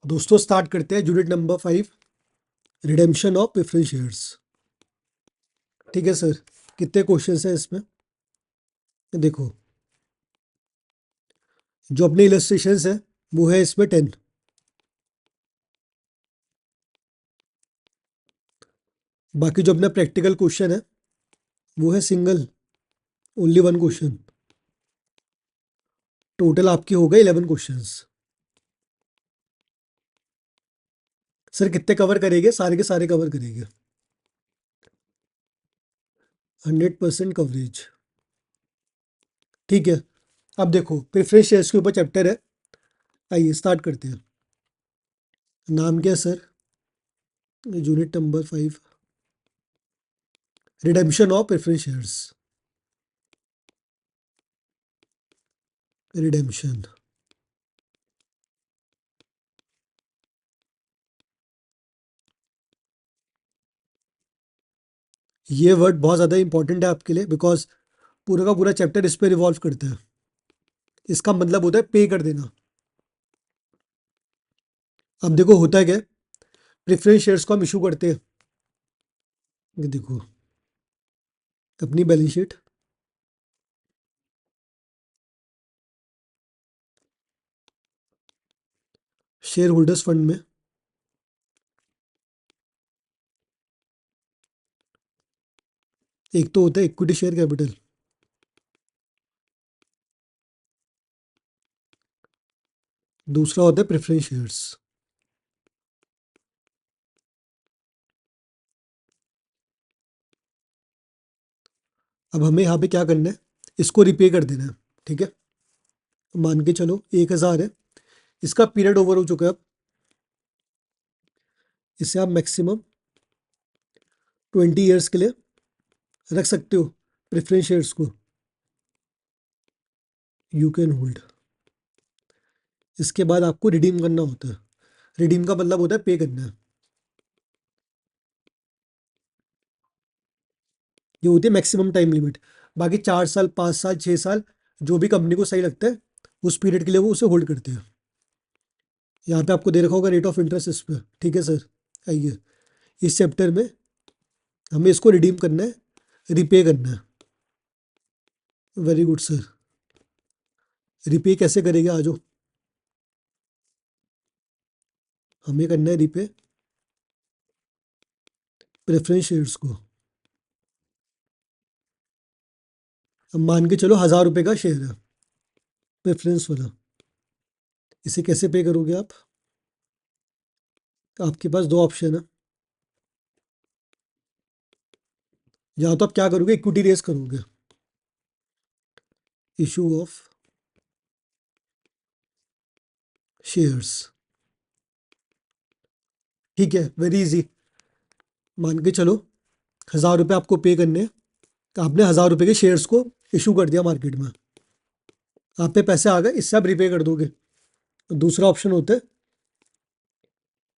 दोस्तों स्टार्ट करते हैं unit number 5, redemption of preference shares. ठीक है सर, कितने क्वेश्चंस हैं इसमें? देखो, जो अपने इलस्ट्रेशंस है वो है इसमें 10। बाकी जो अपना प्रैक्टिकल क्वेश्चन है वो है single, only one question. Total आपके हो गए 11 क्वेश्चंस। सर कितने कवर करेंगे? सारे के सारे कवर करेंगे, 100% कवरेज। ठीक है, अब देखो प्रेफरेंस शेयर्स के ऊपर चैप्टर है। आइए स्टार्ट करते हैं। नाम क्या है sir? Unit number 5, redemption of preference shares. Redemption, ये वर्ड बहुत ज़्यादा इंपॉर्टेंट है आपके लिए, बिकॉज पूरा का पूरा चैप्टर इस पे रिवॉल्व करता है। इसका मतलब होता है पे कर देना। अब देखो होता है क्या, प्रेफरेंस शेयर्स को हम इशू करते हैं। ये देखो अपनी balance sheet, share holders fund में एक तो होता है इक्विटी शेयर कैपिटल, दूसरा होता है प्रेफरेंस शेयर्स। अब हमें यहाँ पे क्या करना है, इसको रिपे कर देना है। ठीक है, मान के चलो 1000 है, इसका पीरियड ओवर हो चुका है। अब इसे आप मैक्सिमम 20 ईयर्स के लिए रख सकते हो प्रेफरेंस शेयर्स को। You can hold. इसके बाद आपको रिडीम करना होता है। रिडीम का मतलब होता है पे करना है। ये होती है मैक्सिमम टाइम लिमिट। बाकी 4 साल, 5 साल, 6 साल, जो भी कंपनी को सही लगता है उस पीरियड के लिए वो उसे होल्ड करते हैं। यहाँ पे आपको दे रखा होगा रेट ऑफ इंटरेस्ट इस पर। ठीक है सर, आइए इस चैप्टर में हमें इसको रिडीम करना है, रिपे करना है। वेरी गुड सर, रिपे कैसे करेंगे? आ जाओ, हमें करना है रिपे प्रेफरेंस शेयर्स को। अब मान के चलो 1000 रुपये का शेयर है प्रेफरेंस वाला, इसे कैसे पे करोगे आप? आपके पास दो ऑप्शन है। या तो आप क्या करोगे, इक्विटी रेस करोगे, इशू ऑफ शेयर्स। ठीक है, वेरी इजी। मान के चलो 1000 रुपये आपको पे करने हैं, तो आपने 1000 रुपये के शेयर्स को इशू कर दिया मार्केट में। आप पे पैसे आ गए, इससे आप रिपे कर दोगे। दूसरा ऑप्शन होता है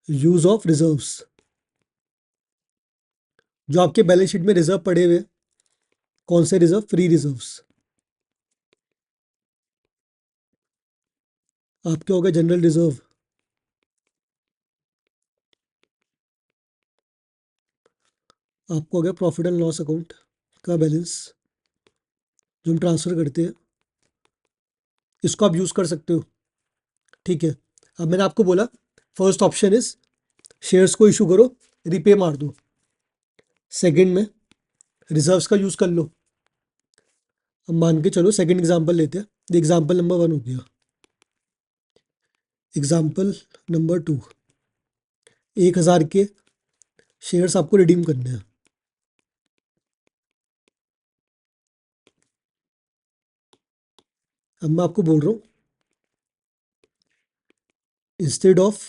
यूज ऑफ रिजर्व्स। जो आपके बैलेंस शीट में रिजर्व पड़े हुए, कौन से रिजर्व? Free reserves. आपके हो गए जनरल रिजर्व, आपको हो गया प्रॉफिट एंड लॉस अकाउंट का बैलेंस जो हम ट्रांसफर करते हैं, इसको आप यूज कर सकते हो। ठीक है, अब मैंने आपको बोला फर्स्ट ऑप्शन इज शेयर्स को इशू करो, रिपे मार दो। सेकंड में रिजर्व्स का यूज कर लो। अब मान के चलो सेकंड एग्जांपल लेते हैं। एग्जांपल नंबर 1 हो गया। एग्जांपल नंबर 2, 1000 के शेयर्स आपको रिडीम करने हैं। अब मैं आपको बोल रहा हूँ इंस्टेड ऑफ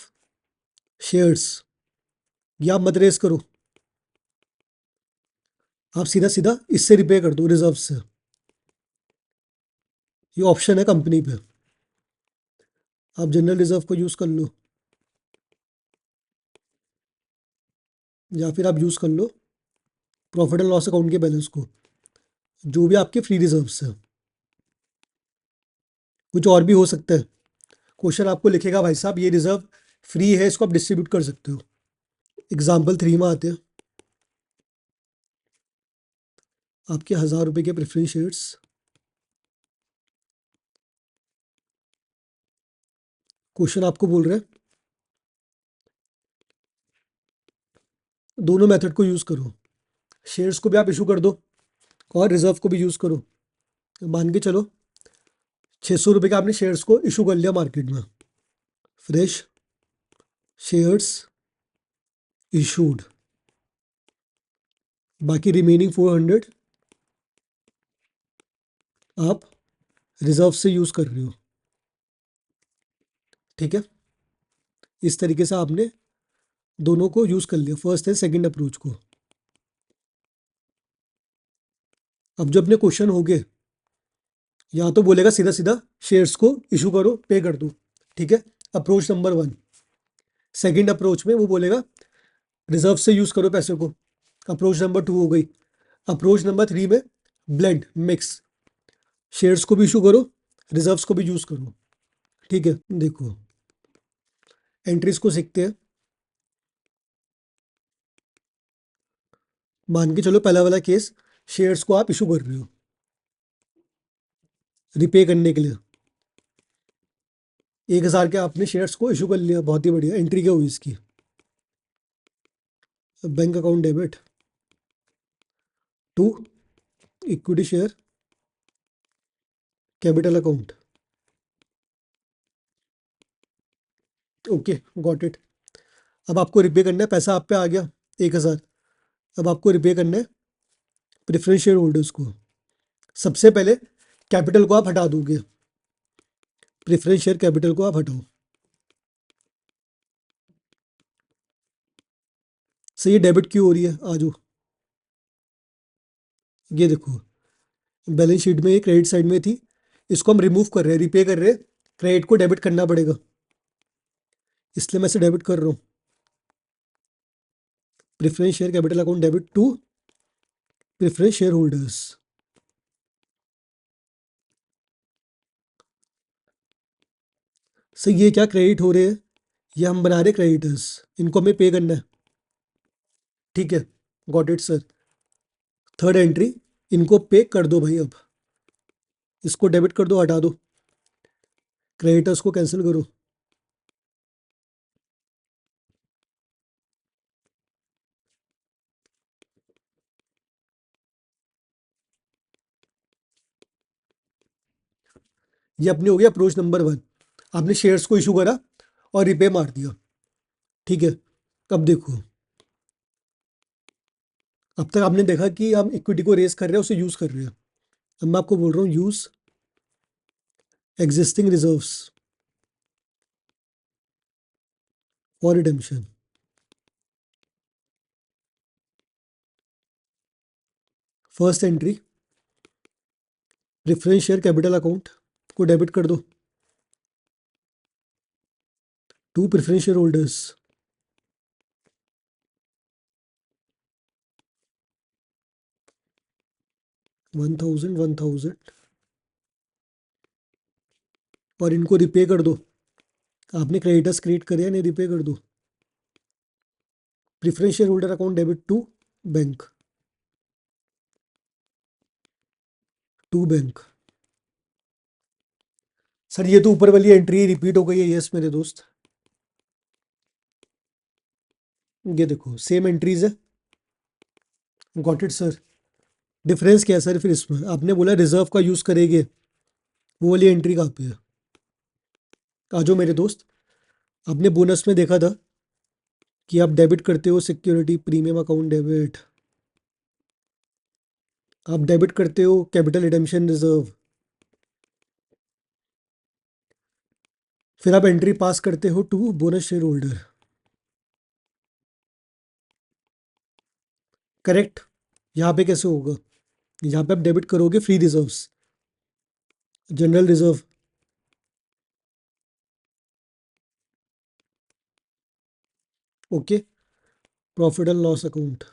शेयर्स या मत रेस करो, आप सीधा सीधा इससे रिपे कर दो, रिजर्व से। ये ऑप्शन है कंपनी पे, आप जनरल रिजर्व को यूज कर लो या फिर आप यूज कर लो प्रॉफिट एंड लॉस अकाउंट के बैलेंस को, जो भी आपके फ्री रिजर्व्स है। कुछ और भी हो सकता है। क्वेश्चन आपको लिखेगा भाई साहब ये रिजर्व फ्री है, इसको आप डिस्ट्रीब्यूट कर सकते हो। एग्जाम्पल 3 में आते हैं। आपके 1000 रुपये के प्रेफरेंस शेयर्स, क्वेश्चन आपको बोल रहे हैं दोनों मेथड को यूज़ करो। शेयर्स को भी आप इशू कर दो और रिजर्व को भी यूज़ करो। मान के चलो 600 रुपये का आपने शेयर्स को इशू कर लिया मार्केट में, फ्रेश शेयर्स इशूड, बाकी रिमेनिंग 400 आप रिजर्व से यूज़ कर रहे हो। ठीक है, इस तरीके से आपने दोनों को यूज़ कर लिया, फर्स्ट है सेकंड अप्रोच को। अब जो अपने क्वेश्चन हो गए, यहाँ तो बोलेगा सीधा सीधा शेयर्स को इशू करो, पे कर दो। ठीक है, अप्रोच नंबर 1। सेकंड अप्रोच में वो बोलेगा रिजर्व से यूज़ करो पैसे को। अप्रोच नंबर 2 हो गई। अप्रोच नंबर 3 में ब्लेंड मिक्स, शेयर्स को भी इशू करो, रिजर्व्स को भी यूज़ करो। ठीक है, देखो एंट्रीज को सीखते हैं। मान के चलो पहला वाला केस, शेयर्स को आप इशू कर रहे हो रिपे करने के लिए। 1000 के आपने शेयर्स को इशू कर लिया, बहुत ही बढ़िया। एंट्री क्या हुई इसकी? Bank account debit to equity share capital account. Okay, got it. अब आपको रिपे करना है, पैसा आप पे आ गया 1000। अब आपको रिपे करना है प्रेफरेंस शेयर होल्डर्स को। सबसे पहले कैपिटल को आप हटा दोगे, प्रेफरेंस शेयर कैपिटल को आप हटाओ। सही, ये डेबिट क्यों हो रही है? आजो ये देखो, बैलेंस शीट में ये क्रेडिट साइड में थी, इसको हम रिमूव कर रहे हैं, रिपे कर रहे हैं। क्रेडिट को डेबिट करना पड़ेगा, इसलिए मैं इसे डेबिट कर रहा हूँ। Preference share capital account debit to preference share holders. Sir ये क्या क्रेडिट हो रहे हैं? ये हम बना रहे क्रेडिटर्स, इनको हमें पे करना है। ठीक है, got it sir. Third entry, इनको पे कर दो भाई। अब इसको डेबिट कर दो, हटा दो, क्रेडिटर्स को कैंसिल करो। ये अपनी हो गया अप्रोच नंबर 1। आपने शेयर्स को इशू करा और रिपे मार दिया। ठीक है, अब देखो, अब तक आपने देखा कि हम इक्विटी को रेस कर रहे हैं, उसे यूज कर रहे हैं। अब मैं आपको बोल रहा हूँ use existing reserves for redemption. First entry, preference share capital account को डेबिट कर दो टू प्रेफरेंस शेयर होल्डर्स। 1000 और इनको रिपे कर दो। आपने क्रेडिटर्स क्रिएट करे या नहीं, रिपे कर दो। Preference share holder account debit to bank. Sir ये तो ऊपर वाली एंट्री रिपीट हो गई है। यस मेरे दोस्त, ये देखो सेम एंट्रीज है। Got it sir. डिफरेंस क्या है सर फिर इसमें? आपने बोला रिजर्व का यूज करेंगे, वो वाली एंट्री कहाँ पे है? आजो मेरे दोस्त, आपने बोनस में देखा था कि आप डेबिट करते हो सिक्योरिटी प्रीमियम अकाउंट डेबिट, आप डेबिट करते हो कैपिटल रिडेम्पशन रिजर्व, फिर आप एंट्री पास करते हो to bonus share holder. Correct. यहाँ पे कैसे होगा? यहाँ पे आप डेबिट करोगे free reserves, general reserve. Okay, profit and loss account,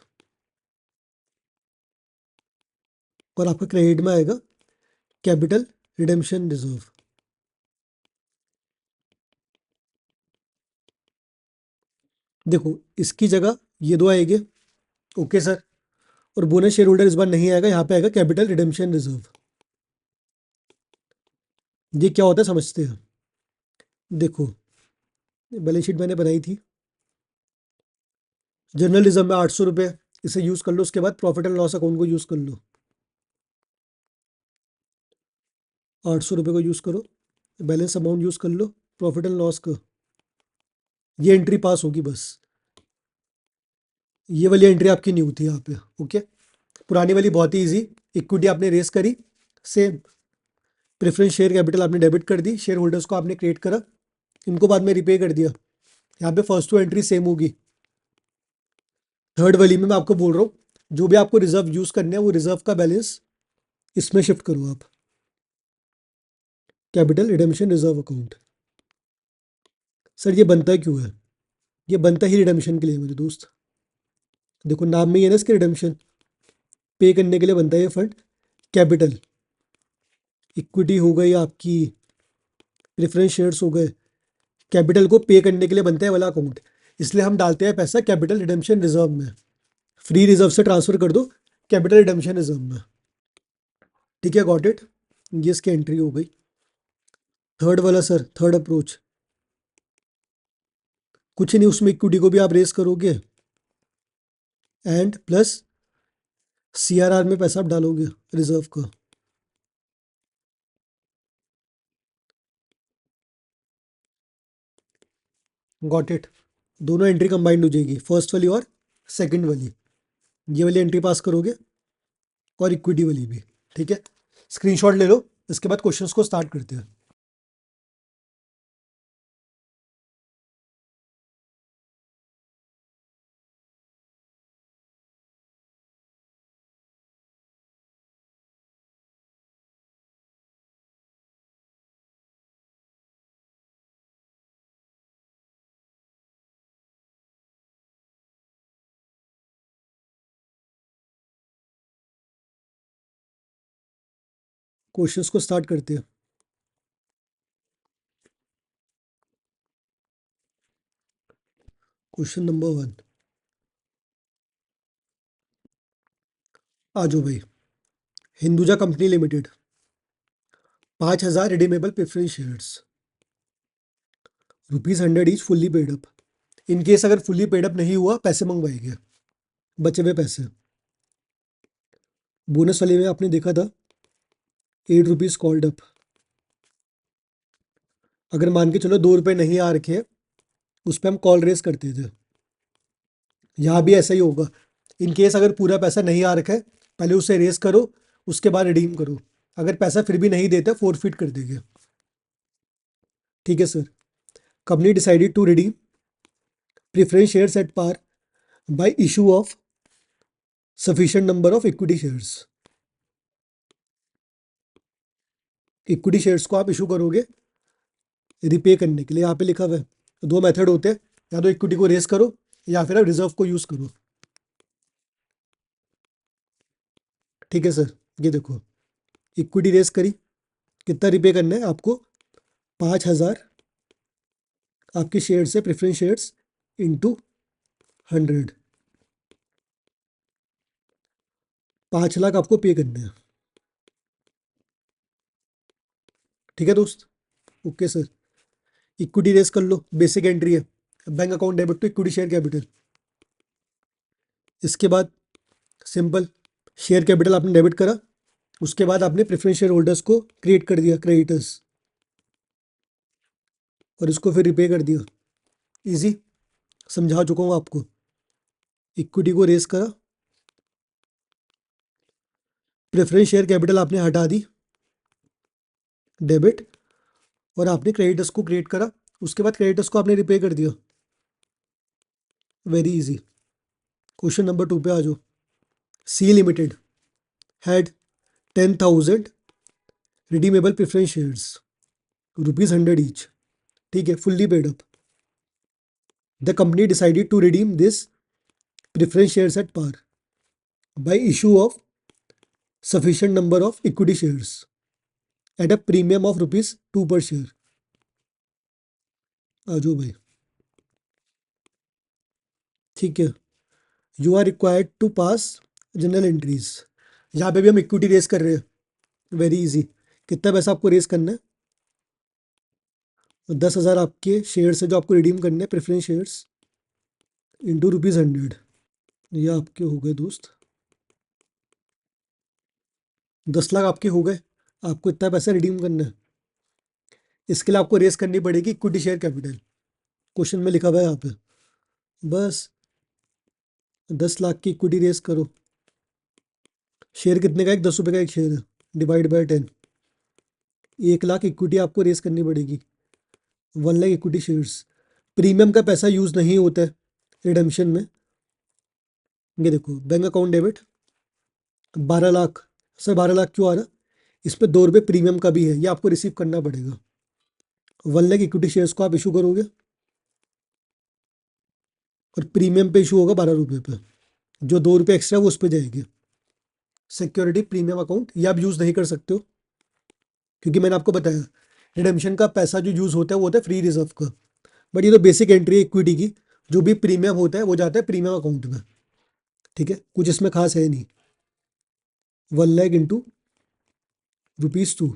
और आपका क्रेडिट में आएगा कैपिटल रिडेम्पशन रिजर्व। देखो इसकी जगह ये दो आएंगे। Okay sir. और बोनस शेयर होल्डर इस बार नहीं आएगा, यहाँ पे आएगा कैपिटल रिडेम्पशन रिजर्व। ये क्या होता है समझते हैं। देखो बैलेंस शीट मैंने बनाई थी, जनरल रिजर्व में 800 रुपये, इसे यूज कर लो। उसके बाद प्रॉफिट एंड लॉस अकाउंट को यूज कर लो, 800 रुपये को यूज करो, बैलेंस अमाउंट यूज कर लो, प्रॉफिट एंड लॉस का ये एंट्री पास होगी बस। ये वाली एंट्री आपकी न्यू थी यहाँ पे। ओके, पुरानी वाली बहुत ही इजी। इक्विटी आपने रेस करी, सेम प्रेफरेंस शेयर कैपिटल आपने डेबिट कर दी, शेयर होल्डर्स को आपने क्रिएट करा, इनको बाद में रिपे कर दिया। यहाँ पे फर्स्ट टू एंट्री सेम होगी। थर्ड वाली में मैं आपको बोल रहा हूँ, जो भी आपको रिजर्व यूज करने हैं वो रिजर्व का बैलेंस इसमें शिफ्ट करो आप, capital redemption reserve account. Sir ये बनता क्यों है? ये बनता ही रिडेम्पशन के लिए मेरे दोस्त। देखो नाम में ही है ना इसके, रिडेम्पशन, पे करने के लिए बनता है ये फंड। कैपिटल इक्विटी हो गई आपकी, प्रेफरेंस शेयर्स हो गए, कैपिटल को पे करने के लिए बनता है वाला अकाउंट। इसलिए हम डालते हैं पैसा कैपिटल रिडेम्पशन रिजर्व में। फ्री रिजर्व से ट्रांसफर कर दो कैपिटल रिडेम्पशन रिजर्व में। ठीक है, गॉट इट। ये इसकी एंट्री हो गई। थर्ड वाला सर, थर्ड अप्रोच कुछ नहीं, उसमें इक्विटी को भी आप रेस करोगे एंड प्लस सीआरआर में पैसा आप डालोगे रिजर्व का। Got it. दोनों एंट्री कंबाइंड हो जाएगी, फर्स्ट वाली और सेकंड वाली। ये वाली एंट्री पास करोगे और इक्विटी वाली भी। ठीक है, स्क्रीनशॉट ले लो, इसके बाद क्वेश्चंस को स्टार्ट करते हैं। क्वेश्चंस को स्टार्ट करते हैं। क्वेश्चन नंबर 1, आ जाओ भाई। Hinduja company limited, 5,000 redeemable preference shares, ₹100 each, fully paid up. In case अगर फुल्ली पेड अप नहीं हुआ, पैसे मंगवाएंगे, बचे हुए पैसे। बोनस वाले में आपने देखा था ₹8 कॉल्ड अप। अगर मान के चलो ₹2 नहीं आ रखे, उस पर हम कॉल रेस करते थे। यहाँ भी ऐसा ही होगा। इन केस अगर पूरा पैसा नहीं आ रखा है, पहले उसे रेस करो, उसके बाद रिडीम करो। अगर पैसा फिर भी नहीं देता, फोरफिट कर देंगे। ठीक है sir. Company decided to redeem preference shares at par by issue of sufficient number of equity shares. Equity shares को आप इशू करोगे रिपे करने के लिए। यहाँ पे लिखा हुआ है दो मेथड होते हैं, या तो इक्विटी को रेस करो या फिर आप रिजर्व को यूज करो। ठीक है सर, ये देखो इक्विटी रेस करी, कितना रिपे करना है आपको? 5,000 आपके शेयर से, प्रेफरेंस शेयर्स, इंटू 100, 5 लाख आपको पे करने हैं। ठीक है दोस्त, ओके सर। इक्विटी रेस कर लो, बेसिक एंट्री है, bank account debit to equity share capital. इसके बाद सिंपल शेयर कैपिटल आपने डेबिट करा, उसके बाद आपने प्रेफरेंस शेयर होल्डर्स को क्रिएट कर दिया, क्रेडिटर्स, और इसको फिर रिपे कर दिया। इजी, समझा चुका हूँ आपको। इक्विटी को रेस करा, प्रेफरेंस शेयर कैपिटल आपने हटा दी, डेबिट, और आपने क्रेडिटर्स को क्रिएट करा, उसके बाद क्रेडिटर्स को आपने रिपे कर दिया। Very easy. क्वेश्चन नंबर 2 पे आ जाओ। C limited had 10,000 redeemable preference shares, ₹100 each. ठीक है, fully paid up. The company decided to redeem this preference shares at par by issue of sufficient number of equity shares at a premium of ₹2 per share। आ जाओ भाई। ठीक है, you are required to pass general entries. यहाँ पे भी हम equity raise कर रहे हैं, वेरी इजी। कितना पैसा आपको रेस करना है? 10,000 आपके शेयर्स है जो आपको रिडीम करने हैं, प्रेफरेंस शेयर्स, इंटू ₹100। ये आपके हो गए दोस्त, 10 लाख आपके हो गए। आपको इतना पैसा रिडीम करना है, इसके लिए आपको रेस करनी पड़ेगी इक्विटी शेयर कैपिटल, क्वेश्चन में लिखा हुआ है यहाँ पे। बस 10 लाख की इक्विटी रेस करो। शेयर कितने का? एक 10 रुपये का एक शेयर है, डिवाइड बाय 10। 1 लाख इक्विटी आपको रेस करनी पड़ेगी, 1 लाख इक्विटी शेयर्स। प्रीमियम का पैसा यूज नहीं होता है रिडेम्पशन में। ये देखो, bank account debit 12 lakh. Sir 12 lakh क्यों आ रहा? इस पे 2 रुपये प्रीमियम का भी है, ये आपको रिसीव करना पड़ेगा। 1 लाख इक्विटी शेयर्स को आप इशू करोगे और प्रीमियम पे इशू होगा 12 रुपये पे, जो 2 रुपये एक्स्ट्रा वो उस पर जाएगी। सिक्योरिटी प्रीमियम अकाउंट ये आप यूज़ नहीं कर सकते हो, क्योंकि मैंने आपको बताया रिडेम्पशन का पैसा जो यूज़ होता है वो होता है फ्री रिजर्व का। बट ये तो बेसिक एंट्री है इक्विटी की, जो भी प्रीमियम होता है वो जाता है प्रीमियम अकाउंट में। ठीक है, कुछ इसमें खास है नहीं। 1 लाख इंटू ₹2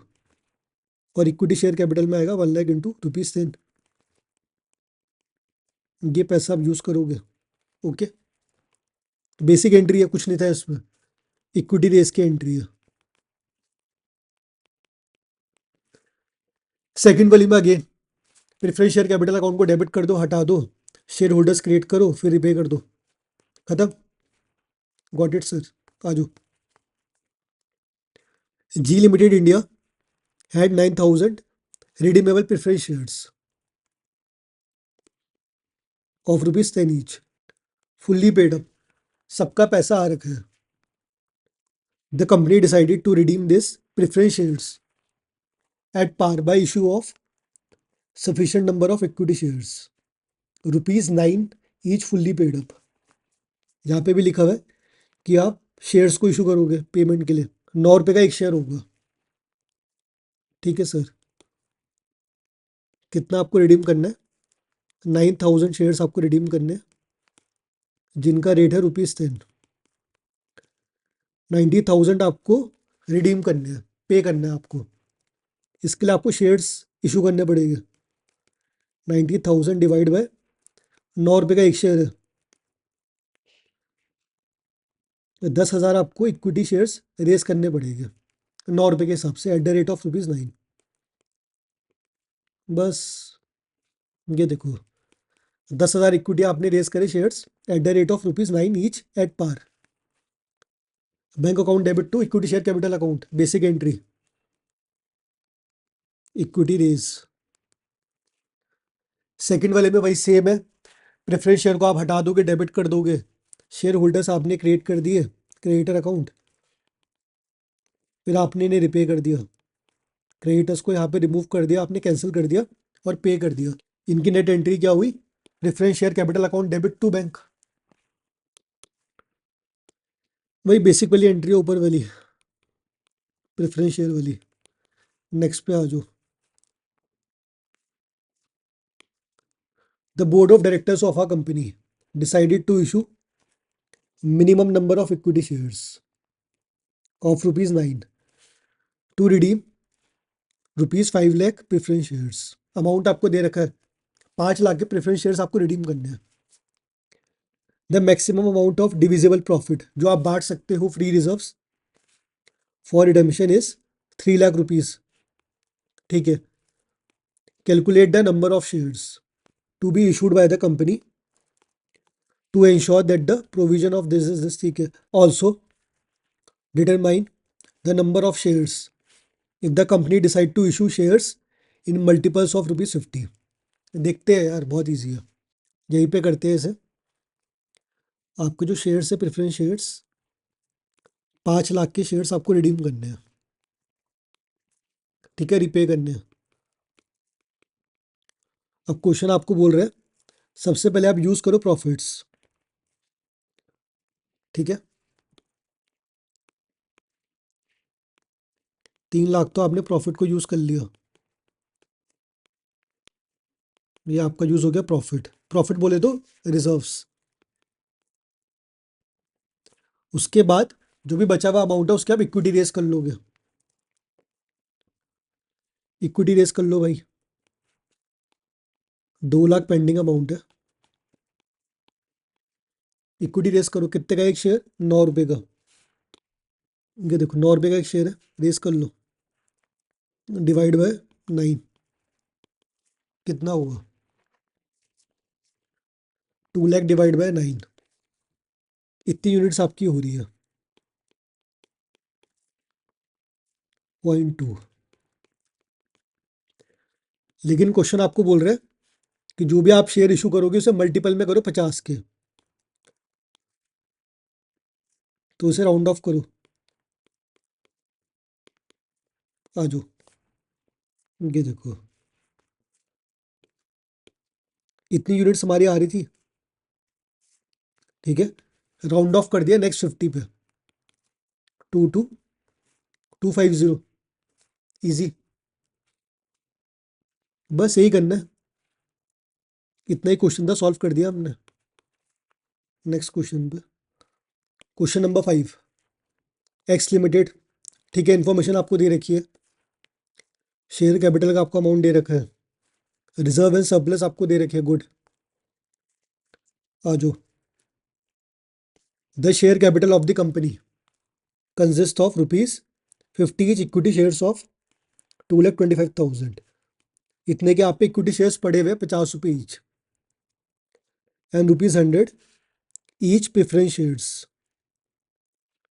और इक्विटी शेयर कैपिटल में आएगा 1 लाख इंटू ₹10। ये पैसा आप यूज़ करोगे। ओके, बेसिक एंट्री है, कुछ नहीं था इसमें, इक्विटी रेस की एंट्री है। सेकंड वाली में again preference share capital account को डेबिट कर दो, हटा दो, शेयर होल्डर्स क्रिएट करो, फिर रिपे कर दो, खत्म। गॉट इट सर, आ जाओ। G limited India had 9,000 redeemable preference shares of ₹10 each, fully paid up, सबका पैसा आ रखा है। The company decided to redeem this preference shares at par by issue of sufficient number of equity shares, ₹9 each fully paid up। यहाँ पे भी लिखा हुआ है कि आप शेयर्स को इशू करोगे पेमेंट के लिए, 9 रुपये का एक शेयर होगा। ठीक है सर, कितना आपको रिडीम करना है? 9,000 शेयर्स आपको रिडीम करने हैं, जिनका रेट है ₹10। 90,000 आपको रिडीम करने हैं, पे करना है आपको। इसके लिए आपको शेयर्स इशू करने पड़ेंगे। 90,000 डिवाइड बाय 9 रुपये का एक शेयर है, 10,000 आपको इक्विटी शेयर्स रेस करने पड़ेंगे 9 रुपये के हिसाब से, एट द रेट ऑफ ₹9। बस ये देखो, 10,000 इक्विटी आपने रेस करे shares at the rate of ₹9 each at par. Bank account debit to equity share capital account, basic entry, equity raise. Second वाले में वही सेम है, प्रेफरेंस शेयर को आप हटा दोगे, डेबिट कर दोगे, शेयर होल्डर्स आपने क्रिएट कर दिए, क्रेडिटर अकाउंट, फिर आपने इन्हें रिपे कर दिया, क्रेडिटर्स को यहाँ पे रिमूव कर दिया आपने, कैंसिल कर दिया और पे कर दिया। इनकी नेट एंट्री क्या हुई? Preference share capital account debit to bank. वही बेसिक वाली एंट्री है, ऊपर वाली प्रेफरेंस शेयर वाली। नेक्स्ट पे आ जाओ। The board of directors of a company decided to issue minimum number of equity shares of ₹9 to redeem ₹5 lakh preference shares. Amount आपको दे रखा है, 5 लाख के प्रेफरेंस शेयर्स आपको रिडीम करने हैं। The maximum amount of divisible profit जो आप बांट सकते हो free reserves for redemption is ₹3 lakh. ठीक है, calculate the number of shares to be issued by the company to ensure that the provision of this is this. ठीक है, also determine the number of shares if the company decide to issue shares in multiples of ₹50। देखते हैं यार, बहुत easy है, यहीं पे करते हैं इसे। आपके जो शेयर्स है प्रेफरेंस शेयर्स, 5 लाख के शेयर्स आपको रिडीम करने हैं। ठीक है, रिपे करने हैं। अब क्वेश्चन आपको बोल रहे हैं सबसे पहले आप यूज करो प्रॉफिट्स। ठीक है, 3 लाख तो आपने प्रॉफिट को यूज कर लिया, ये आपका यूज हो गया प्रॉफिट। प्रॉफिट बोले तो रिजर्व्स, उसके बाद जो भी बचा हुआ अमाउंट है उसके आप इक्विटी रेस कर लोगे। इक्विटी रेस कर लो भाई, 2 लाख पेंडिंग अमाउंट है। इक्विटी रेस करो, कितने का एक शेयर? 9 रुपये का। ये देखो 9 रुपये का एक शेयर है, रेस कर लो, डिवाइड बाय 9, कितना होगा? 2 लाख डिवाइड बाय 9, इतनी यूनिट्स आपकी हो रही है, 0.2। लेकिन क्वेश्चन आपको बोल रहे हैं कि जो भी आप शेयर इशू करोगे उसे मल्टीपल में करो 50 के, तो उसे राउंड ऑफ करो। आ जाओ, ये देखो इतनी यूनिट्स हमारी आ रही थी, ठीक है, राउंड ऑफ कर दिया नेक्स्ट 50 पे, 22250, इजी। बस यही करना है, इतना ही क्वेश्चन था, सॉल्व कर दिया हमने। नेक्स्ट क्वेश्चन पे, क्वेश्चन नंबर 5, एक्स लिमिटेड, ठीक है, इन्फॉर्मेशन आपको दे रखी है, शेयर कैपिटल का आपको अमाउंट दे रखा है, रिजर्व एंड सरप्लस आपको दे रखे है, गुड। आ जाओ, the share capital of the company consist of ₹50 each equity shares of 2,25,000, इतने के आप पे इक्विटी शेयर्स पड़े हुए ₹50 each, and ₹100 each preference shares,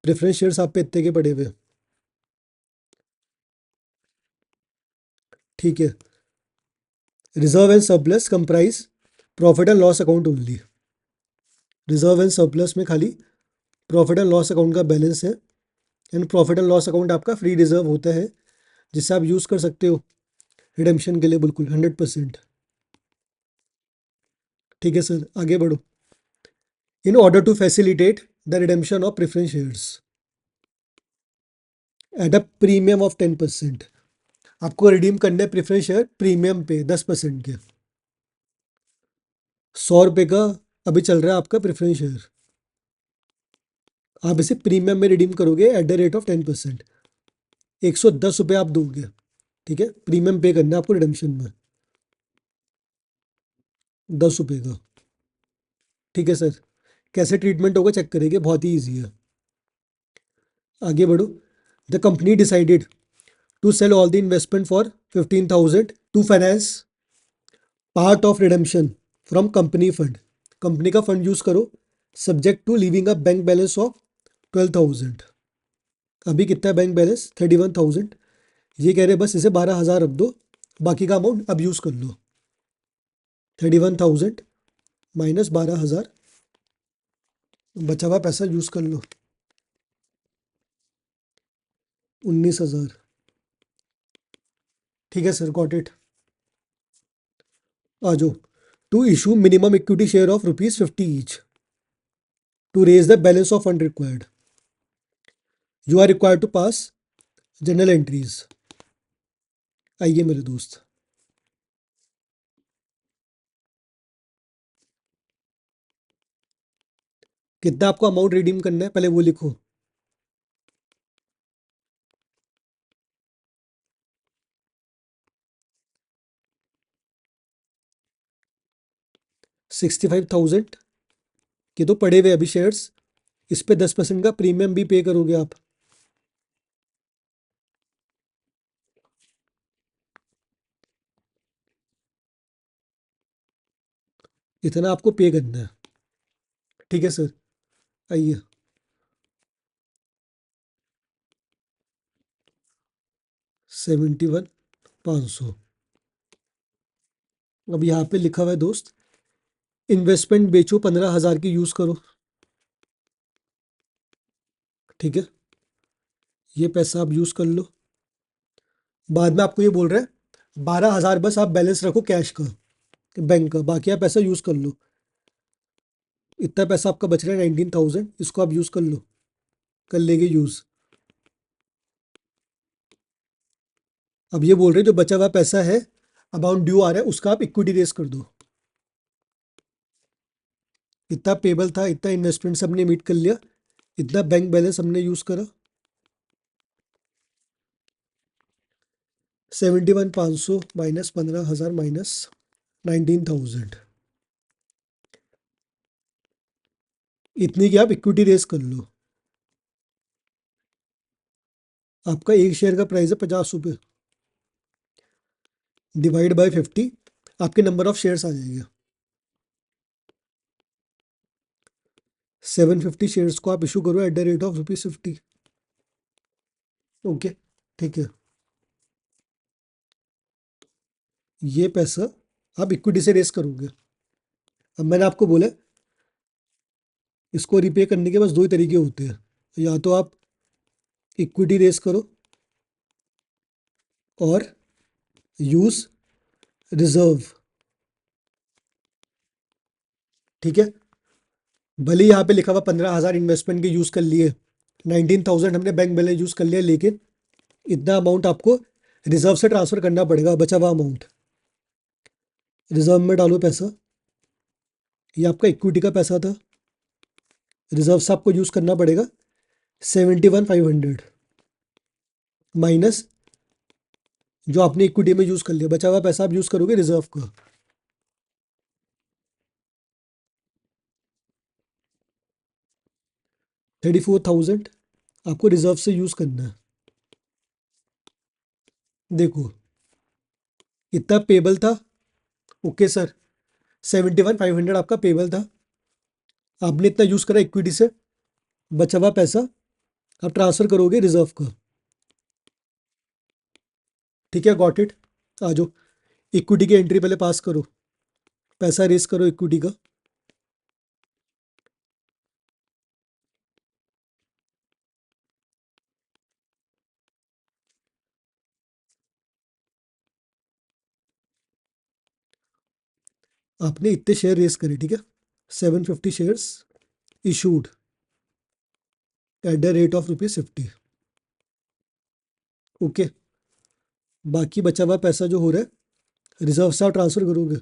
preference shares आप पे इतने के पड़े हुए, ठीक है। Reserve and surplus comprise profit and loss account only, reserve and surplus में खाली प्रॉफिट एंड लॉस अकाउंट का बैलेंस है, and profit and loss account आपका फ्री रिजर्व होता है, जिससे आप यूज़ कर सकते हो रिडेम्पशन के लिए, बिल्कुल 100%। ठीक है सर, आगे बढ़ो। In order to facilitate the redemption of preference shares at a premium of 10%, आपको रिडीम करने हैं प्रेफरेंस शेयर प्रीमियम पे 10% के, 100 रुपये का अभी चल रहा है आपका प्रेफरेंस शेयर, आप इसे प्रीमियम में रिडीम करोगे एट द रेट ऑफ 10%, 110 रुपये आप दोगे, ठीक है, प्रीमियम पे करना है आपको रिडेम्पशन में, 10 रुपये का। ठीक है सर, कैसे ट्रीटमेंट होगा चेक करेंगे, बहुत ही ईजी है। आगे बढ़ो। The company decided to sell all the investment for 15,000 to finance part of redemption from company fund, company का फंड यूज करो, subject to leaving a bank balance of 12,000, अभी कितना है बैंक बैलेंस? 31,000, ये कह रहे बस इसे 12,000 रख दो, बाकी का अमाउंट अब यूज कर लो, 31,000 माइनस 12,000, बचा हुआ पैसा यूज कर लो, 19,000। ठीक है सर, गॉट इट। आ जाओ, to issue minimum equity share of ₹50 each to raise the balance of fund required, you are required to pass general entries. आइए मेरे दोस्त, कितना आपको अमाउंट रिडीम करना है पहले वो लिखो। 65,000 के तो पड़े हुए अभी शेयर्स, इस पे 10% का प्रीमियम भी पे करोगे आप, इतना आपको पे करना है। ठीक है सर, आइए, 71,500, अब यहाँ पे लिखा हुआ है दोस्त, इन्वेस्टमेंट बेचो 15,000 की यूज करो, ठीक है, ये पैसा आप यूज कर लो, बाद में आपको ये बोल रहे हैं 12,000 बस आप बैलेंस रखो कैश का, बैंक का, बाकी आप पैसा यूज कर लो, इतना पैसा आपका बच रहा है 19,000, इसको आप यूज कर लो, कर लेंगे यूज। अब ये बोल रहे हैं जो बचा हुआ पैसा है, अमाउंट ड्यू आ रहा है, उसका आप इक्विटी रेस कर दो, इतना पेबल था, इतना इन्वेस्टमेंट सबने मीट कर लिया, इतना बैंक बैलेंस हमने यूज करा 71,500 माइनस 15,000 माइनस 19,000। इतनी की आप इक्विटी रेस कर लो। आपका एक शेयर का प्राइस है 50 रुपये, डिवाइड बाय 50, आपके नंबर ऑफ शेयर्स आ जाएंगे। 750 शेयर्स को आप इशू करो eight the rate of ₹50। Okay, ठीक है। ये पैसा आप इक्विटी से रेस करोगे। अब मैंने आपको बोला इसको रिपे करने के बस दो ही तरीके होते हैं, या तो आप इक्विटी रेस करो और यूज रिजर्व। ठीक है, भले ही यहाँ पे लिखा हुआ 15,000 इन्वेस्टमेंट के यूज कर लिए, 19,000 हमने बैंक बैलेंस यूज कर लिया, लेकिन इतना अमाउंट आपको रिजर्व से ट्रांसफर करना पड़ेगा। बचा हुआ अमाउंट रिजर्व में डालो पैसा। ये आपका इक्विटी का पैसा था, रिजर्व से आपको यूज करना पड़ेगा 71,500 माइनस जो आपने इक्विटी में यूज कर लिया। बचा हुआ पैसा आप यूज करोगे रिजर्व का। 34,000 आपको रिजर्व से यूज करना है। देखो इतना पेबल था। ओके सर, 71,500 आपका पेबल था, आपने इतना यूज करा इक्विटी से, बचा हुआ पैसा आप ट्रांसफर करोगे रिजर्व का। ठीक है, गॉट इट। आ जाओ, इक्विटी की एंट्री पहले पास करो, पैसा रेस करो इक्विटी का। आपने इतने शेयर रेस करे, ठीक है, 750 shares issued at the rate of ₹50। Okay, बाकी बचा हुआ पैसा जो हो रहा है रिजर्व से आप ट्रांसफर करोगे।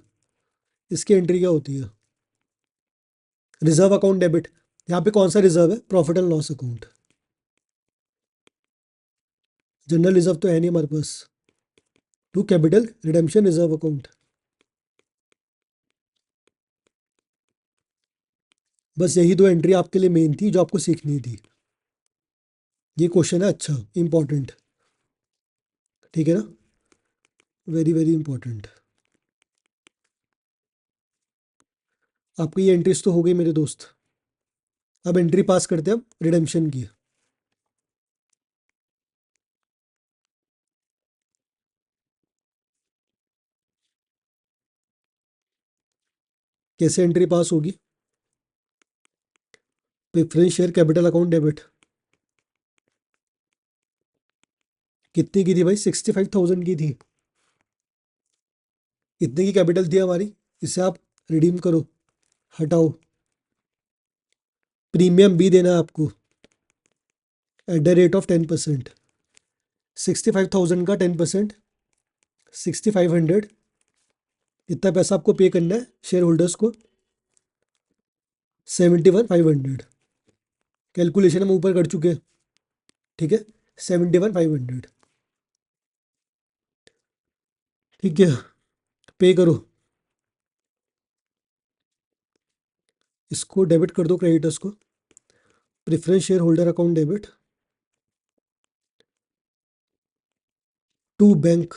इसकी एंट्री क्या होती है? Reserve account debit. यहाँ पे कौन सा रिजर्व है? Profit and loss account. General reserve तो है नहीं हमारे पास। To capital redemption reserve account. बस यही दो एंट्री आपके लिए मेन थी जो आपको सीखनी थी। ये क्वेश्चन है अच्छा, इंपॉर्टेंट, ठीक है ना, वेरी वेरी इंपॉर्टेंट। आपकी ये एंट्रीज तो हो गई मेरे दोस्त। अब एंट्री पास करते हैं हम रिडेम्पशन की। कैसे एंट्री पास होगी? Preference share capital account debit. कितनी की थी भाई? 65,000 की थी। इतने की कैपिटल थी हमारी, इसे आप रिडीम करो, हटाओ। प्रीमियम भी देना है आपको एट द रेट ऑफ 10%। 65,000 का 10%, 6,500। इतना पैसा आपको पे करना है शेयर होल्डर्स को, 71,500। कैलकुलेशन हम ऊपर कर चुके हैं, ठीक है, 71,500। ठीक है, पे करो। इसको डेबिट कर दो, क्रेडिटर्स को। Preference share holder account debit to bank.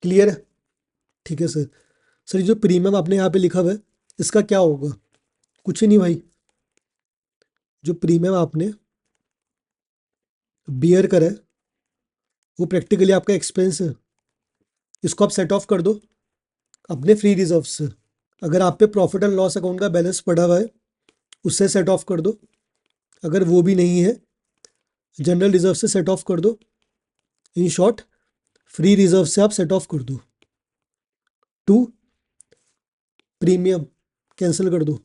Clear है? ठीक है सर। सर ये जो प्रीमियम आपने यहाँ पे लिखा हुआ है इसका क्या होगा? कुछ ही नहीं भाई, जो प्रीमियम आपने बियर करा है वो प्रैक्टिकली आपका एक्सपेंस है। इसको आप सेट ऑफ कर दो अपने फ्री रिजर्व से। अगर आप पे प्रॉफिट एंड लॉस अकाउंट का बैलेंस पड़ा हुआ है उससे सेट ऑफ कर दो। अगर वो भी नहीं है, जनरल रिजर्व से सेट ऑफ कर दो। इन शॉर्ट, फ्री रिजर्व से आप सेट ऑफ कर दो। टू प्रीमियम कैंसिल कर दो।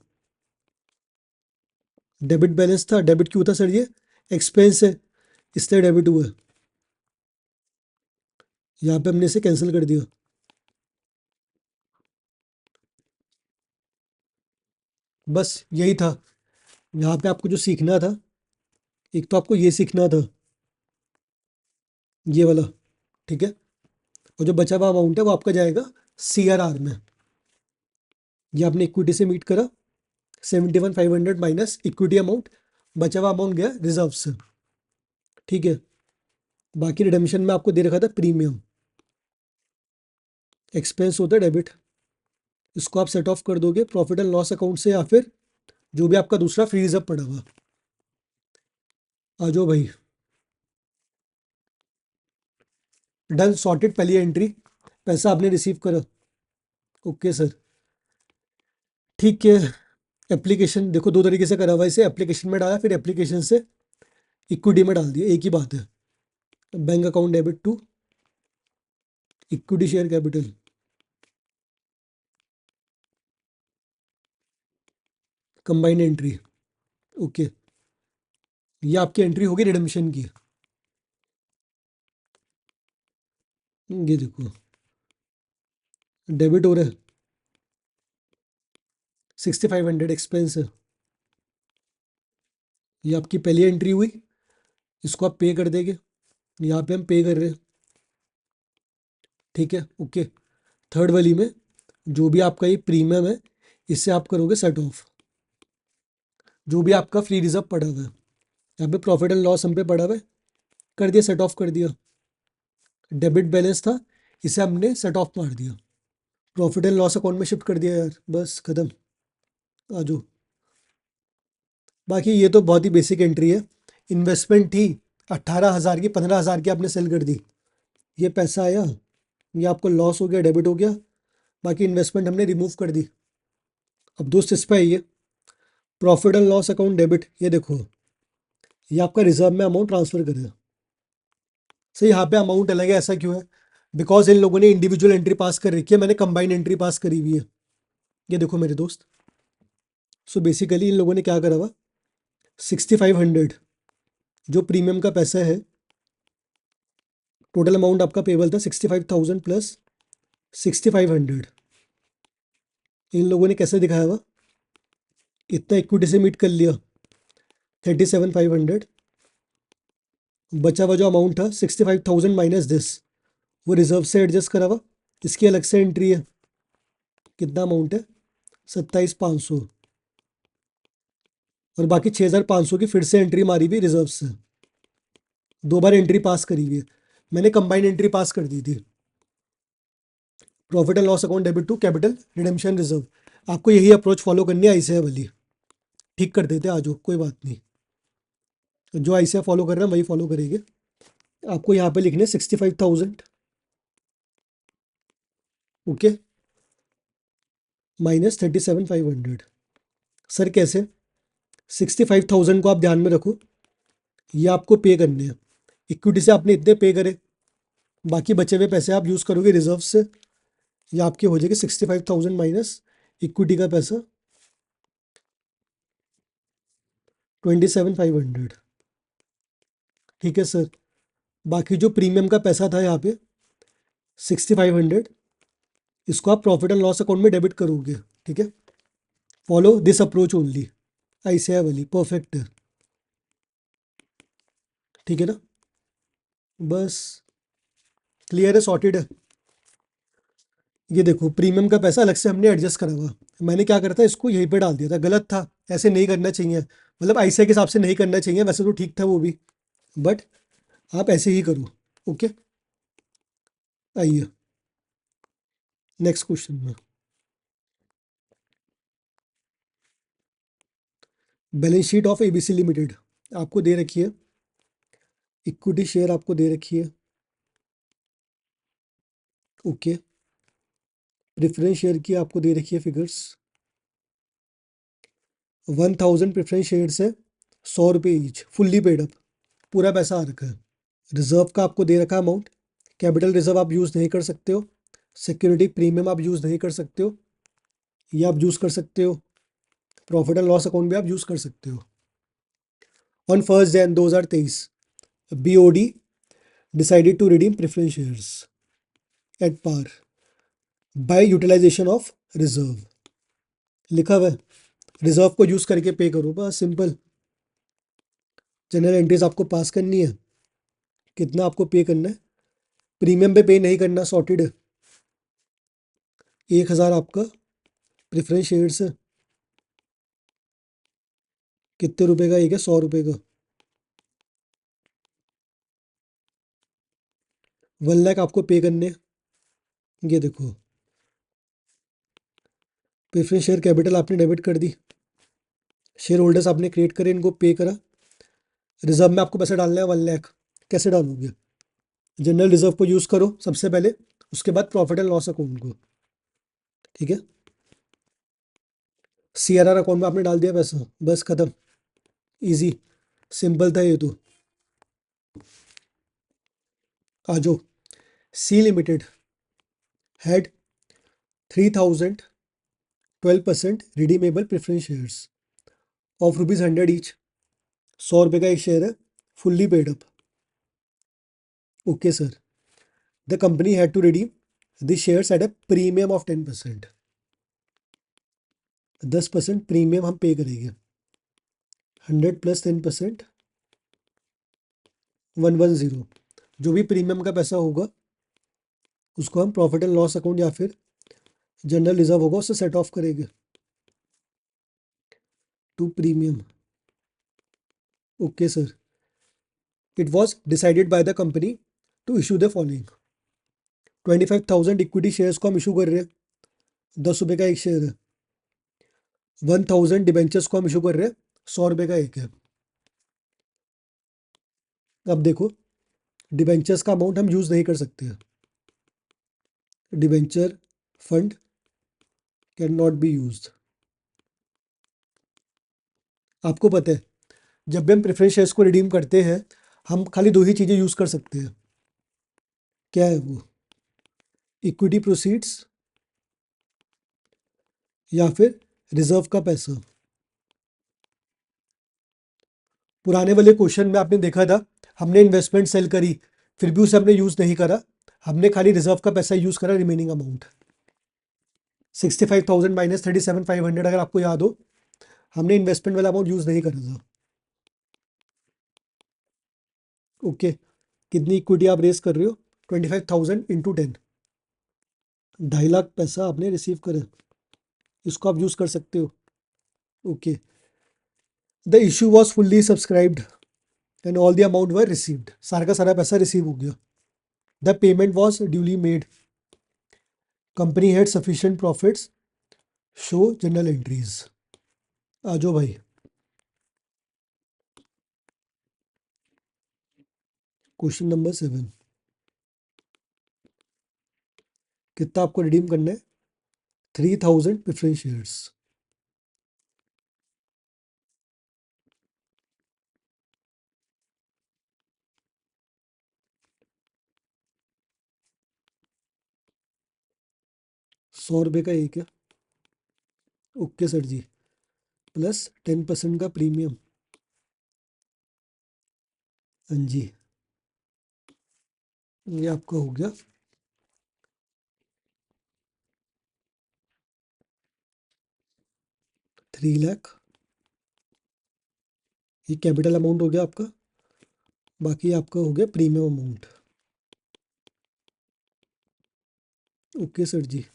डेबिट बैलेंस था, डेबिट क्यों था सर? ये एक्सपेंस है इसलिए डेबिट हुआ है। यहाँ पे हमने इसे कैंसिल कर दिया। बस यही था। यहाँ पे आपको जो सीखना था, एक तो आपको ये सीखना था, ये वाला, ठीक है। और जो बचा हुआ अमाउंट है वो आपका जाएगा CRR में। ये आपने इक्विटी से मीट करा, 71,500 माइनस इक्विटी अमाउंट, बचा हुआ अमाउंट गया रिजर्व से, ठीक है। बाकी रिडेम्पशन में आपको दे रखा था प्रीमियम, एक्सपेंस होता है डेबिट, इसको आप सेट ऑफ कर दोगे प्रॉफिट एंड लॉस अकाउंट से, या फिर जो भी आपका दूसरा फ्री रिजर्व पड़ा हुआ। आ जाओ भाई, डन सॉर्टेड, पहली एंट्री, पैसा आपने रिसीव करा, ओके सर, ठीक है। एप्लीकेशन देखो दो तरीके से करा हुआ है इसे, एप्लीकेशन में डाला, फिर एप्लीकेशन से इक्विटी में डाल दिया, एक ही बात है। Bank account debit to equity share capital, combined entry, okay. ये आपकी एंट्री होगी रिडेम्पशन की। ये देखो डेबिट हो रहा है, 6,500 एक्सपेंस है। ये आपकी पहली एंट्री हुई, इसको आप पे कर देंगे, यहाँ पे हम पे कर रहे हैं, ठीक है, ओके। थर्ड वाली में जो भी आपका ये प्रीमियम है, इससे आप करोगे सेट ऑफ, जो भी आपका फ्री रिजर्व पड़ा हुआ है, यहाँ पे प्रॉफिट एंड लॉस हम पे पड़ा हुआ है, कर दिया, सेट ऑफ कर दिया। डेबिट बैलेंस था, इसे हमने सेट ऑफ मार दिया, प्रॉफिट एंड लॉस अकाउंट में शिफ्ट कर दिया यार, बस खत्म। आ जाओ, बाकी ये तो बहुत ही बेसिक एंट्री है। इन्वेस्टमेंट थी 18,000 की, 15,000 की आपने सेल कर दी, ये पैसा आया, ये आपको लॉस हो गया, डेबिट हो गया, बाकी इन्वेस्टमेंट हमने रिमूव कर दी। अब दोस्त इस पे आइए, profit and loss account debit, ये देखो, ये आपका रिजर्व में अमाउंट ट्रांसफर करेगा। सही, यहाँ पे अमाउंट अलग है, ऐसा क्यों है? बिकॉज इन लोगों ने इंडिविजुअल एंट्री पास कर रखी है, मैंने कंबाइंड एंट्री पास करी हुई है। ये देखो मेरे दोस्त, सो बेसिकली इन लोगों ने क्या करा हुआ, 6,500 जो प्रीमियम का पैसा है, टोटल अमाउंट आपका पेबल था 65,000 प्लस 6,500। इन लोगों ने कैसे दिखाया हुआ, इतना इक्विटी से मीट कर लिया 37,500, बचा हुआ जो अमाउंट था 65,000 माइनस दिस, वो रिजर्व से एडजस्ट करा हुआ, इसकी अलग से एंट्री है, कितना अमाउंट है, 27,500, और बाकी 6,500 की फिर से एंट्री मारी हुई रिजर्व से, दो बार एंट्री पास करी हुई है। मैंने कंबाइंड एंट्री पास कर दी थी, profit and loss account debit to capital redemption reserve. आपको यही अप्रोच फॉलो करनी है, आईसीआई वाली, ठीक कर देते हैं, आज कोई बात नहीं, जो आईसीआई फॉलो कर रहे हैं वही फॉलो करेंगे। आपको यहाँ पे लिखने 65,000, ओके, माइनस 37,500। सर कैसे? 65,000 को आप ध्यान में रखो, ये आपको पे करने हैं, इक्विटी से आपने इतने पे करे, बाकी बचे हुए पैसे आप यूज़ करोगे रिजर्व से, ये आपकी हो जाएगी 65,000 माइनस इक्विटी का पैसा 27,500, ठीक है सर। बाकी जो प्रीमियम का पैसा था यहाँ पे 6,500, इसको आप प्रॉफिट एंड लॉस अकाउंट में डेबिट करोगे, ठीक है। Follow this approach only, ICI वाली परफेक्ट है, ठीक है ना, बस क्लियर है, सॉर्टेड है। ये देखो प्रीमियम का पैसा अलग से हमने एडजस्ट करा हुआ, मैंने क्या करा था, इसको यहीं पे डाल दिया था, गलत था, ऐसे नहीं करना चाहिए, मतलब आईसीआई के हिसाब से नहीं करना चाहिए, वैसे तो ठीक था वो भी, बट आप ऐसे ही करो, ओके। आइए नेक्स्ट क्वेश्चन में, balance sheet of ABC limited आपको दे रखी है, इक्विटी शेयर आपको दे रखी है, ओके। प्रेफरेंस शेयर की आपको दे रखी है फिगर्स, 1,000 प्रेफरेंस शेयर है, 100 रुपये ईच, फुल्ली पेड अप, पूरा पैसा आ रखा है। रिजर्व का आपको दे रखा है अमाउंट, कैपिटल रिजर्व आप यूज़ नहीं कर सकते हो, सिक्योरिटी प्रीमियम आप यूज़ नहीं कर सकते हो, ये आप यूज़ कर सकते हो, प्रॉफिट एंड लॉस अकाउंट भी आप यूज़ कर सकते हो। On 1 Jan 2023 BOD decided to redeem preference shares at par by utilization of reserve, लिखा हुआ है, रिजर्व को यूज़ करके पे करो, बस सिंपल। जनरल एंट्रीज आपको पास करनी है, कितना आपको पे करना है, प्रीमियम पे नहीं करना, सॉर्टेड। 1000 आपका प्रेफरेंस शेयर्स है, कितने रुपए का एक है, 100 रुपए का। 1 लाख आपको पे करने हैं। ये देखो, प्रेफरेंस शेयर कैपिटल आपने डेबिट कर दी, शेयर होल्डर्स आपने क्रिएट करे, इनको पे करा। रिजर्व में आपको पैसा डालना है 1 लाख। कैसे डालोगे? जनरल रिजर्व को यूज़ करो सबसे पहले, उसके बाद प्रॉफिट एंड लॉस अकाउंट को। ठीक है, CRR अकाउंट में आपने डाल दिया पैसा, बस खत्म। इजी, सिंपल था ये तो। आ जाओ। C limited had 3012% redeemable preference shares of ₹100 each. 100 रुपये का एक शेयर है, fully paid up. Okay sir, the company had to redeem the shares at a premium of 10%। 10% premium हम पे करेंगे। 100 प्लस 10%, 110। जो भी प्रीमियम का पैसा होगा उसको हम प्रॉफिट एंड लॉस अकाउंट या फिर जनरल रिजर्व होगा उससे सेट ऑफ करेंगे to premium. Okay sir, it was decided by the company to issue the following. 25,000 equity shares को हम इशू कर रहे हैं, 10 रुपये का एक शेयर है। 1,000 डिबेंचर्स को हम इशू कर रहे हैं, 100 रुपये का एक है। अब देखो, डिबेंचर्स का अमाउंट हम यूज़ नहीं कर सकते हैं, debenture fund can not be use. आपको पता है, जब भी हम प्रेफरेंस शेयर्स को रिडीम करते हैं, हम खाली दो ही चीज़ें यूज़ कर सकते हैं। क्या है वो? इक्विटी प्रोसीड्स या फिर रिजर्व का पैसा। पुराने वाले क्वेश्चन में आपने देखा था, हमने इन्वेस्टमेंट सेल करी, फिर भी उसे हमने यूज़ नहीं करा, हमने खाली रिजर्व का पैसा यूज़ करा, रिमेनिंग अमाउंट 65,000 माइनस 37,500। अगर आपको याद हो, हमने इन्वेस्टमेंट वाला अमाउंट यूज़ नहीं करा था। ओके, कितनी इक्विटी आप रेस कर रहे हो? 25,000 इंटू 10, 2.5 लाख पैसा आपने रिसीव करा, इसको आप यूज़ कर सकते हो। Okay, the issue was fully subscribed and all the amount were received. सारा का सारा पैसा रिसीव हो गया। The payment was duly made, company had sufficient profits, show journal entries. आ जाओ भाई, क्वेश्चन नंबर 7। कितना आपको रिडीम करना है? 3,000 प्रेफरेंस शेयर्स। ₹100 का एक है। ओके सर जी, प्लस 10% का प्रीमियम। हाँ जी, ये आपका हो गया 3 लाख। ये कैपिटल अमाउंट हो गया आपका, बाकी आपका हो गया प्रीमियम अमाउंट। ओके सर जी,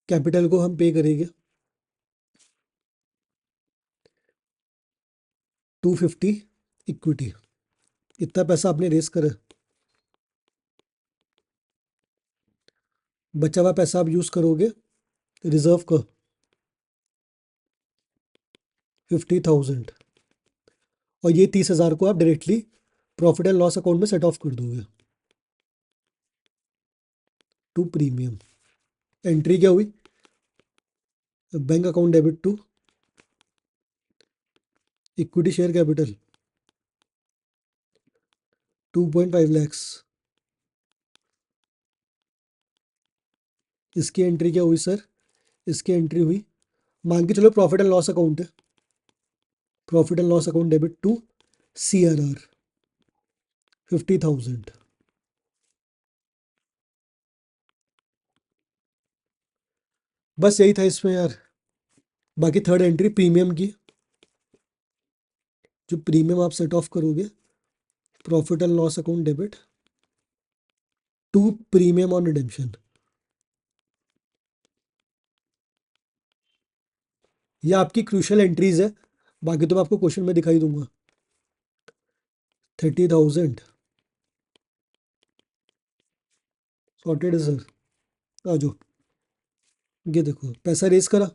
कैपिटल को हम पे करेंगे 250 इक्विटी। इतना पैसा आपने रेस करा, बचा हुआ पैसा आप यूज़ करोगे रिजर्व का 50,000, और ये 30,000 को आप directly profit and loss account में सेट ऑफ कर दोगे टू प्रीमियम। एंट्री क्या हुई? Bank account debit to equity share capital 2.5 lakhs. इसकी एंट्री क्या हुई सर? इसकी एंट्री हुई, मान के चलो प्रॉफिट एंड लॉस अकाउंट है, profit and loss account debit to CRR 50,000। बस यही था इसमें यार। बाकी थर्ड एंट्री प्रीमियम की, जो प्रीमियम आप सेट ऑफ करोगे, profit and loss account debit to premium on redemption. ये आपकी क्रूशल एंट्रीज है, बाकी तो मैं आपको क्वेश्चन में दिखाई दूंगा। 30,000 सॉर्टेड है सर। आ जाओ, ये देखो पैसा रेस करा,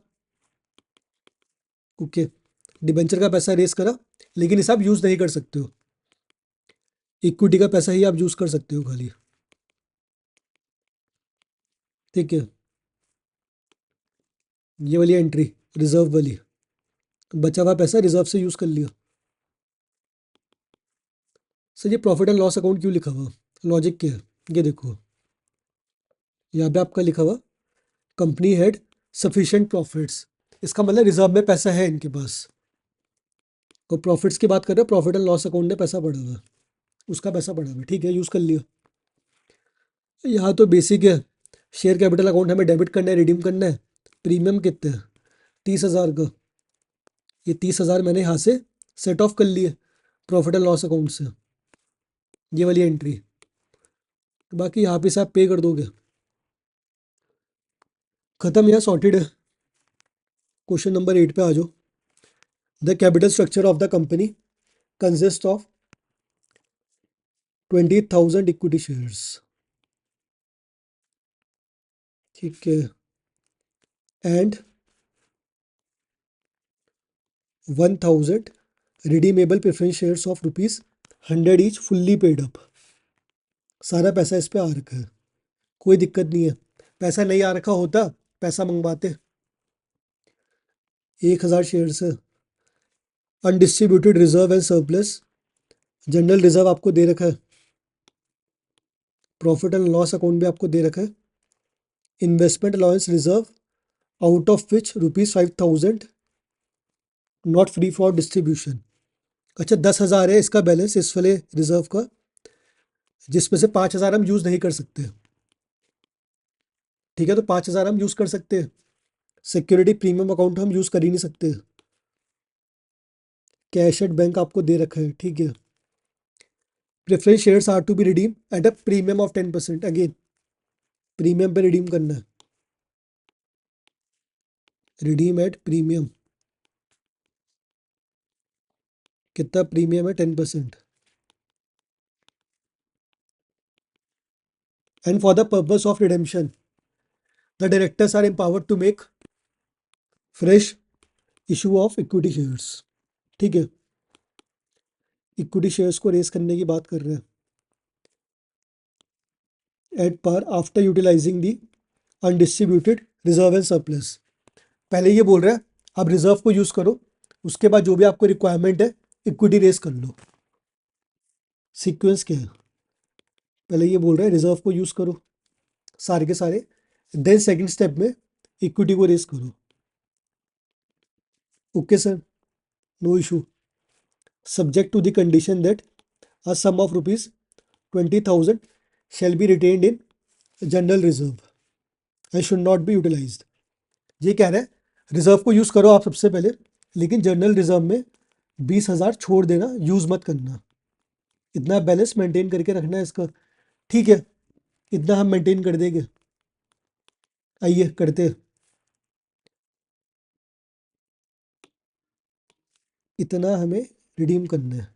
ओके, डिबेंचर का पैसा रेस करा, लेकिन इसे आप यूज नहीं कर सकते हो, इक्विटी का पैसा ही आप यूज कर सकते हो खाली। ठीक है, ये वाली एंट्री रिजर्व वाली, बचा हुआ पैसा रिजर्व से यूज कर लिया। सर ये प्रॉफिट एंड लॉस अकाउंट क्यों लिखा हुआ, लॉजिक क्या है, ये देखो यहाँ पे आपका लिखा हुआ कंपनी हैड सफिशिएंट प्रॉफिट्स, इसका मतलब रिजर्व में पैसा है इनके पास, और प्रॉफिट्स की बात कर रहे हो, प्रॉफिट एंड लॉस अकाउंट में पैसा पड़ा हुआ है, उसका पैसा पड़ा हुआ है, ठीक है, यूज़ कर लिया। यहाँ तो बेसिक है, शेयर कैपिटल अकाउंट हमें डेबिट करना है, रिडीम करना है, प्रीमियम कितने हैं, 30,000 का, ये 30,000 मैंने यहाँ से सेट ऑफ कर लिए प्रॉफिट एंड लॉस अकाउंट से, ये वाली एंट्री, बाकी यहाँ पे से आप पे कर दोगे, खत्म, यहाँ सॉर्टेड है। क्वेश्चन नंबर 8 पे आ जाओ। The capital structure of the company consist of 20,000 equity shares, ठीक है, and 1,000 redeemable preference shares of ₹100 each fully paid up. सारा पैसा इस पे आ रखा है, कोई दिक्कत नहीं है, पैसा नहीं आ रखा होता पैसा मंगवाते। 1,000 शेयर्स है, undistributed reserve and surplus, general reserve आपको दे रखा है, प्रॉफिट एंड लॉस अकाउंट भी आपको दे रखा है, investment allowance reserve out of which ₹5,000 not free for distribution. अच्छा 10,000 है इसका बैलेंस इस वाले रिजर्व का, जिसमें से 5,000 हम यूज़ नहीं कर सकते, ठीक है, तो 5,000 हम यूज़ कर सकते हैं, सिक्योरिटी प्रीमियम अकाउंट हम यूज़ कर ही नहीं सकते, कैश एट बैंक आपको दे रखा है, ठीक है, preference shares are to be redeem at a premium of 10%, again premium पे रिडीम करना है, रिडीम एट प्रीमियम, कितना प्रीमियम है, 10%, and for the purpose of redemption the directors are empowered to make fresh issue of equity shares, ठीक है, equity shares को race करने की बात कर रहे हैं, at par after utilising the undistributed reserve and surplus. पहले ये बोल रहा है आप रिजर्व को यूज करो, उसके बाद जो भी आपको रिक्वायरमेंट है इक्विटी रेस कर लो, सीक्वेंस क्या है, पहले ये बोल रहा है रिजर्व को यूज करो सारे के सारे, देन सेकंड स्टेप में इक्विटी को रेस करो, okay sir, no issue, subject to the condition that a sum of rupees 20,000 shall be retained in general reserve and should not be utilized। ये कह रहा है रिजर्व को यूज करो आप सबसे पहले, लेकिन जनरल रिजर्व में 20,000 छोड़ देना, यूज मत करना, इतना बैलेंस मेंटेन करके रखना है इसका, ठीक है, इतना हम मेंटेन कर देंगे, आइए करते हैं, इतना हमें रिडीम करना है,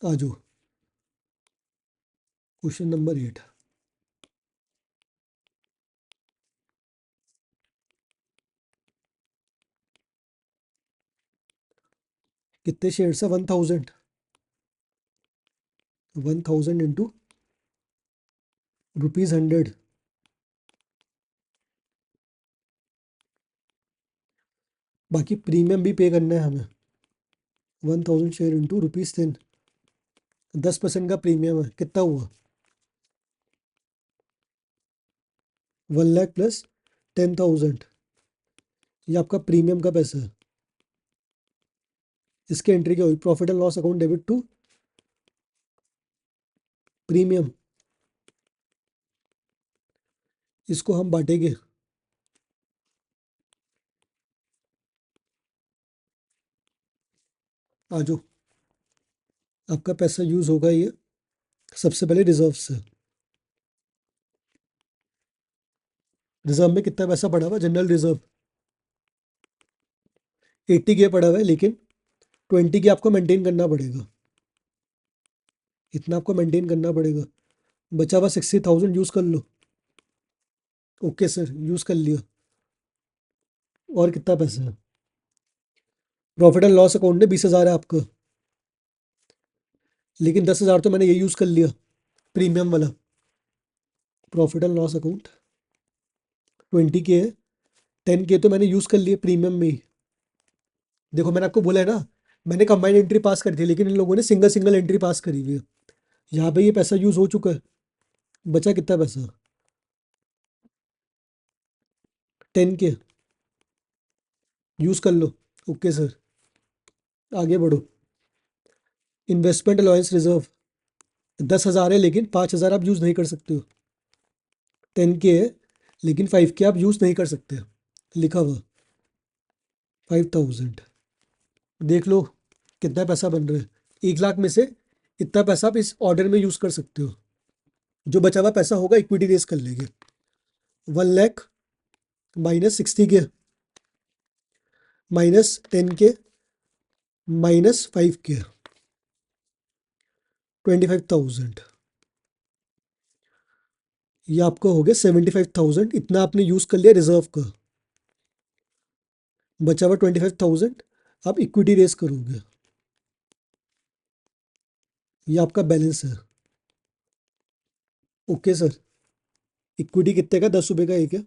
आ जाओ क्वेश्चन नंबर 8। कितने शेयर्स है, 1,000, 1,000 इंटू ₹100, बाकी प्रीमियम भी पे करना है हमें, 1,000 शेयर इंटू ₹10, 10% का प्रीमियम है, कितना हुआ, 1,00,000 प्लस 10,000, ये आपका प्रीमियम का पैसा है, इसकी एंट्री क्या हुई, profit and loss account debit to premium, इसको हम बांटेंगे, आ जाओ, आपका पैसा यूज होगा ये सबसे पहले रिजर्व से। रिजर्व में कितना पैसा पड़ा हुआ, जनरल रिजर्व 80 के पड़ा हुआ है, लेकिन 20 के आपको मेंटेन करना पड़ेगा, इतना आपको मेंटेन करना पड़ेगा। बचा हुआ 60,000 यूज कर लो। ओके सर, यूज कर लिया। और कितना पैसा है, प्रॉफिट एंड लॉस अकाउंट में 20,000 है आपका, लेकिन 10,000 तो मैंने ये यूज कर लिया प्रीमियम वाला। प्रॉफिट एंड लॉस अकाउंट 20 के है, 10 के तो मैंने यूज कर लिए प्रीमियम में ही। देखो मैंने आपको बोला है ना, मैंने कंबाइंड एंट्री पास करी थी, लेकिन इन लोगों ने सिंगल सिंगल एंट्री पास करी हुई है। यहाँ पे ये पैसा यूज हो चुका है। बचा कितना पैसा, 10 के यूज कर लो। ओके सर, आगे बढ़ो। इन्वेस्टमेंट अलाउंस रिजर्व 10,000 है, लेकिन 5,000 आप यूज नहीं कर सकते हो। 10 के है, लेकिन 5 के आप यूज नहीं कर सकते, लिखा हुआ 5,000। देख लो कितना पैसा बन रहा है, 1 लाख में से इतना पैसा आप इस ऑर्डर में यूज कर सकते हो। जो बचा हुआ पैसा होगा इक्विटी रेस कर लेंगे। 1 लाख -60 के, -10 के, -5 के, 25,000। ये आपका हो गया 75,000। इतना आपने यूज कर लिया रिजर्व का, बचा हुआ 25,000 आप इक्विटी रेस करोगे। ये आपका बैलेंस है। ओके सर, इक्विटी कितने का, 10 रुपये का एक है,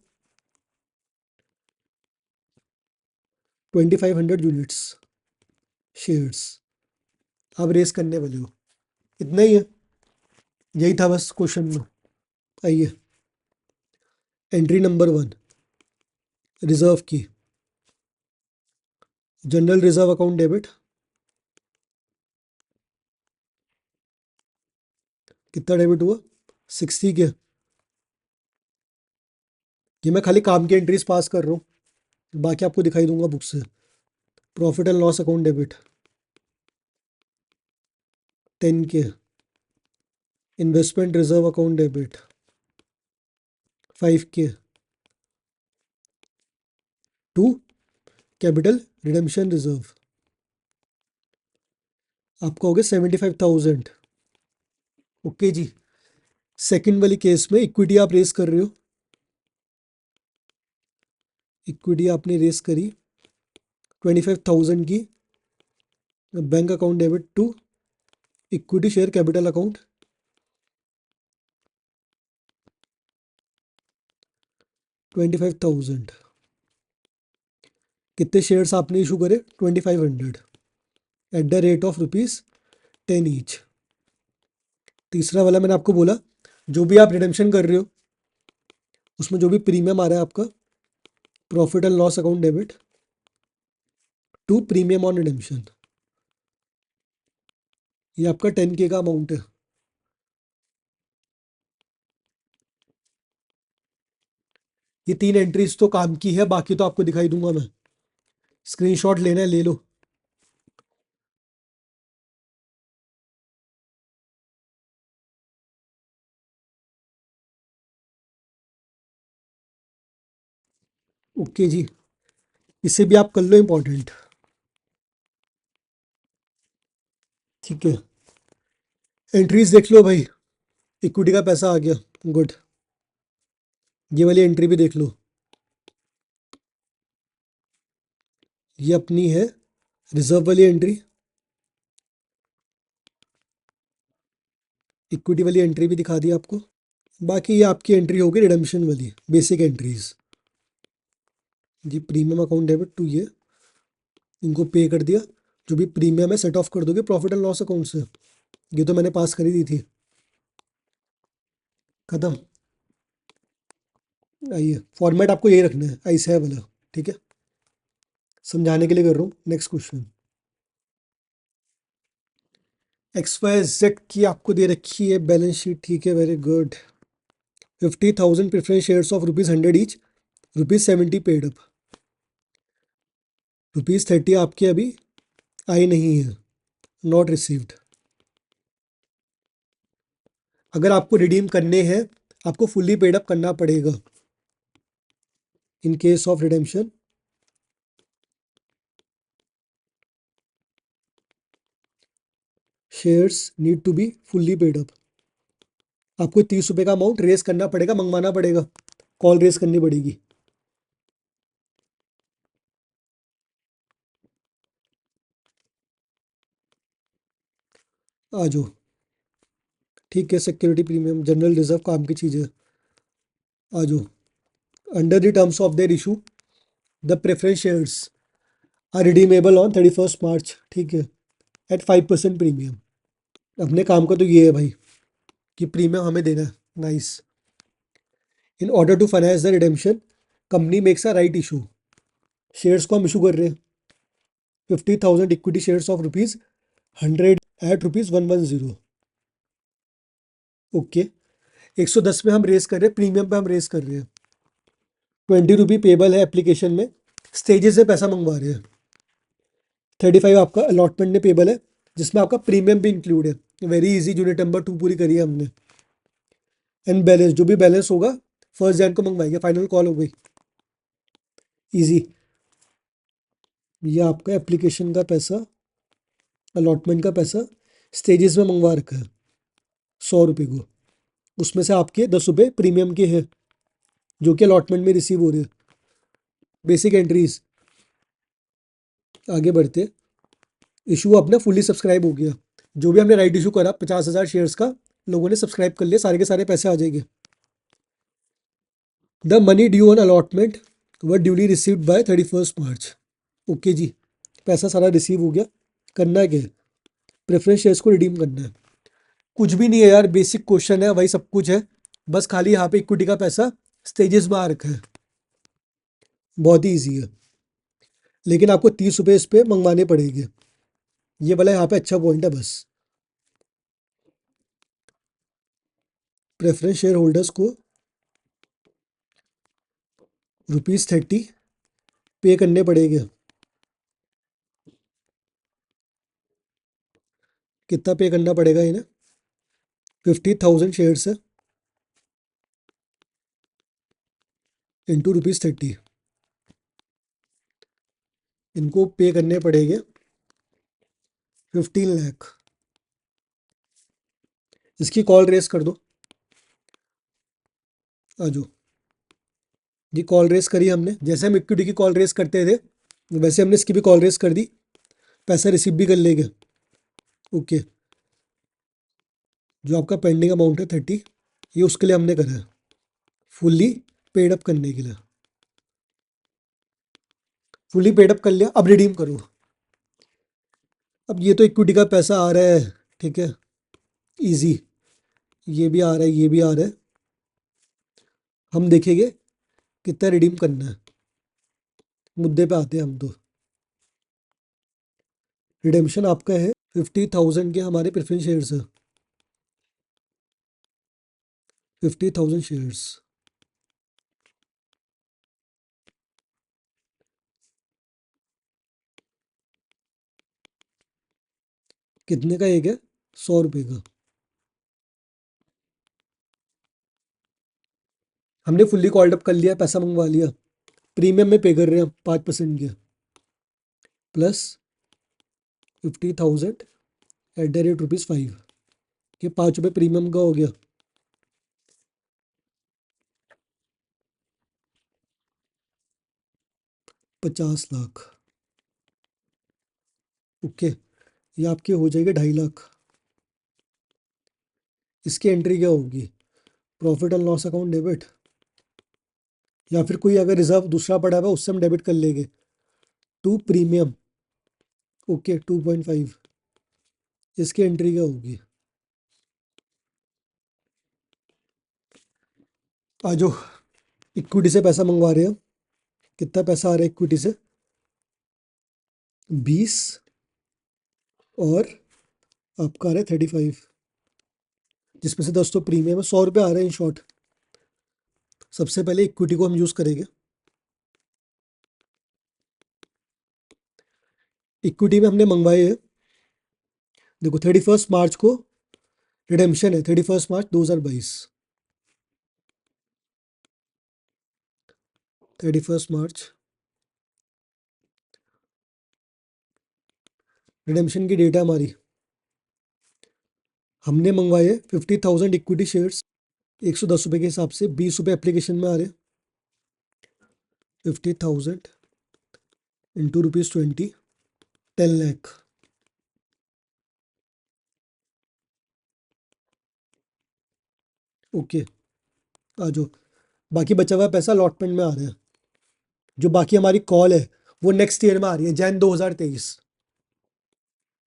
2,500 यूनिट्स शेयर्स आप रेस करने वाले हो। इतना ही है, यही था बस क्वेश्चन में। आइए, एंट्री नंबर 1, रिजर्व की। जनरल रिजर्व अकाउंट डेबिट कितना डेबिट हुआ, 60 के। ये मैं खाली काम की एंट्रीज पास कर रहा हूँ, बाकी आपको दिखाई दूंगा बुक से। Profit and loss account debit 10 के। इन्वेस्टमेंट रिजर्व अकाउंट डेबिट 5 के। टू, कैपिटल रिडेम्पशन रिजर्व आपका हो गया 75,000। ओके जी, सेकंड वाली केस में इक्विटी आप रेस कर रहे हो। इक्विटी आपने रेस करी 25,000 की, bank account debit to equity share capital account 25,000। कितने शेयर्स आपने इशू करे, 2,500 at the rate of ₹10 each. तीसरा वाला मैंने आपको बोला, जो भी आप रिडेम्पशन कर रहे हो उसमें जो भी प्रीमियम आ रहा है आपका, profit and loss account debit to premium on redemption. ये आपका 10K का अमाउंट है। ये 3 एंट्रीज तो काम की है, बाकी तो आपको दिखाई दूंगा मैं। स्क्रीनशॉट लेना है ले लो। ओके जी, इसे भी आप कर लो इंपॉर्टेंट। ठीक है, एंट्रीज देख लो भाई, इक्विटी का पैसा आ गया, गुड। ये वाली एंट्री भी देख लो, ये अपनी है रिजर्व वाली एंट्री। इक्विटी वाली एंट्री भी दिखा दी आपको। बाकी ये आपकी एंट्री होगी रिडेम्पशन वाली, बेसिक एंट्रीज जी। प्रीमियम अकाउंट डेबिट टू, ये इनको पे कर दिया। जो भी प्रीमियम है सेट ऑफ कर दोगे प्रॉफिट एंड लॉस अकाउंट से। ये तो मैंने पास करी दी थी, खत्म। आइए, फॉर्मेट आपको यही रखना है, ऐसा है वाला, ठीक है, समझाने के लिए कर रहा हूँ। नेक्स्ट क्वेश्चन, XYZ की आपको दे रखी है बैलेंस शीट, ठीक है, very good. 50,000 preference shares of ₹100 each, ₹70 paid up, ₹30 आपके अभी आए नहीं है। Not received. अगर आपको रिडीम करने हैं आपको फुल्ली पेड अप करना पड़ेगा। In case of redemption shares need to be fully paid up. आपको 30 रुपये का अमाउंट रेस करना पड़ेगा, मंगवाना पड़ेगा, कॉल रेस करनी पड़ेगी। आ जाओ। ठीक है, सिक्योरिटी प्रीमियम जनरल रिजर्व काम की चीज़ है। आ जाओ। Under the terms of their issue the preference shares are redeemable on 31 March. ठीक है, एट 5% प्रीमियम। अपने काम का तो ये है भाई कि प्रीमियम हमें देना है। Nice. In order to finance the redemption company makes a right issue. Shares को हम इशू कर रहे हैं 50,000 equity shares of ₹100 at ₹110। Okay. 110 में हम रेस कर रहे हैं, प्रीमियम पे हम रेस कर रहे हैं। 20 रुपी पेबल है एप्लीकेशन में, स्टेजेस से पैसा मंगवा रहे हैं। 35 आपका अलॉटमेंट में पेबल है जिसमें आपका प्रीमियम भी इंक्लूड है। वेरी इजी, यूनिट नंबर 2 पूरी करी है हमने। एंड बैलेंस, जो भी बैलेंस होगा 1 जन को मंगवाएंगे, फाइनल कॉल हो गई। इजी। ये आपका एप्लीकेशन का पैसा, अलॉटमेंट का पैसा स्टेजेस में मंगवा रखा है 100 रुपये को। उसमें से आपके 10 रुपये प्रीमियम के हैं जो कि अलॉटमेंट में रिसीव हो रहे हैं। Basic entries. आगे बढ़ते। इशू अपना फुली सब्सक्राइब हो गया। जो भी हमने राइट इशू करा 50,000 शेयर्स का, लोगों ने सब्सक्राइब कर लिया, सारे के सारे पैसे आ जाएंगे। The money due on allotment were duly received by 31 March. Okay जी, पैसा सारा रिसीव हो गया। करना क्या है? प्रेफरेंस शेयर्स को रिडीम करना है। कुछ भी नहीं है यार, बेसिक क्वेश्चन है, वही सब कुछ है। बस खाली यहाँ पे इक्विटी का पैसा स्टेजेस में आ रखा है। बहुत ही ईजी है, लेकिन आपको 30 रुपये इस पे मंगवाने पड़ेंगे। ये वाला यहाँ पे अच्छा पॉइंट है बस। प्रेफरेंस शेयर होल्डर्स को ₹30 पे करने पड़ेंगे। कितना पे करना पड़ेगा इन्हें? 50,000 शेयर्स है इंटू ₹30। इनको पे करने पड़ेंगे 15 लाख। इसकी कॉल रेस कर दो। आ जाओ। ये कॉल रेस करी हमने, जैसे हम इक्विटी की कॉल रेस करते थे वैसे हमने इसकी भी कॉल रेस कर दी। पैसा रिसीव भी कर लेंगे। ओके। जो आपका पेंडिंग अमाउंट है 30, ये उसके लिए हमने करा है, फुल्ली पेड अप करने के लिए। फुल्ली पेड अप कर लिया, अब रिडीम करो। अब ये तो इक्विटी का पैसा आ रहा है, ठीक है, इजी। ये भी आ रहा है, ये भी आ रहा है। हम देखेंगे कितना रिडीम करना है। मुद्दे पे आते हैं हम तो। रिडेम्पशन आपका है 50,000 के हमारे प्रेफरेंस शेयर्स है। 50,000 शेयर्स कितने का एक है? 100 रुपये का। हमने फुल्ली कॉल्ड अप कर लिया, पैसा मंगवा लिया। प्रीमियम में पे कर रहे हैं 5% के, प्लस 50,000 @5। ये 5 रुपये प्रीमियम का हो गया। 50 लाख। ओके। ये आपके हो जाएंगे 2.5 लाख। इसकी एंट्री क्या होगी? Profit and loss account debit, या फिर कोई अगर रिजर्व दूसरा पड़ा हुआ उससे हम डेबिट कर लेंगे टू प्रीमियम। ओके, 2.5। इसकी एंट्री क्या होगी? आ जाओ। इक्विटी से पैसा मंगवा रहे हैं। कितना पैसा आ रहा है इक्विटी से? 20, और आपका आ रहा है 35, जिसमें से 10 तो प्रीमियम है। 100 रुपये आ रहे हैं इन शॉर्ट। सबसे पहले इक्विटी को हम यूज़ करेंगे। इक्विटी में हमने मंगवाए हैं देखो 31 मार्च को रिडेम्पशन है, 31 मार्च 2022, 31 मार्च रिडेम्पशन की डेट है हमारी। हमने मंगवाए 50,000 इक्विटी शेयर्स 110 रुपये के हिसाब से, 20 रुपये एप्लीकेशन में आ रहे हैं। 50,000 इंटू ₹20, 10 लाख। ओके, आ जाओ। बाकी बचा हुआ पैसा अलॉटमेंट में आ रहा है। जो बाकी हमारी कॉल है वो नेक्स्ट ईयर में आ रही है, जैन 2023।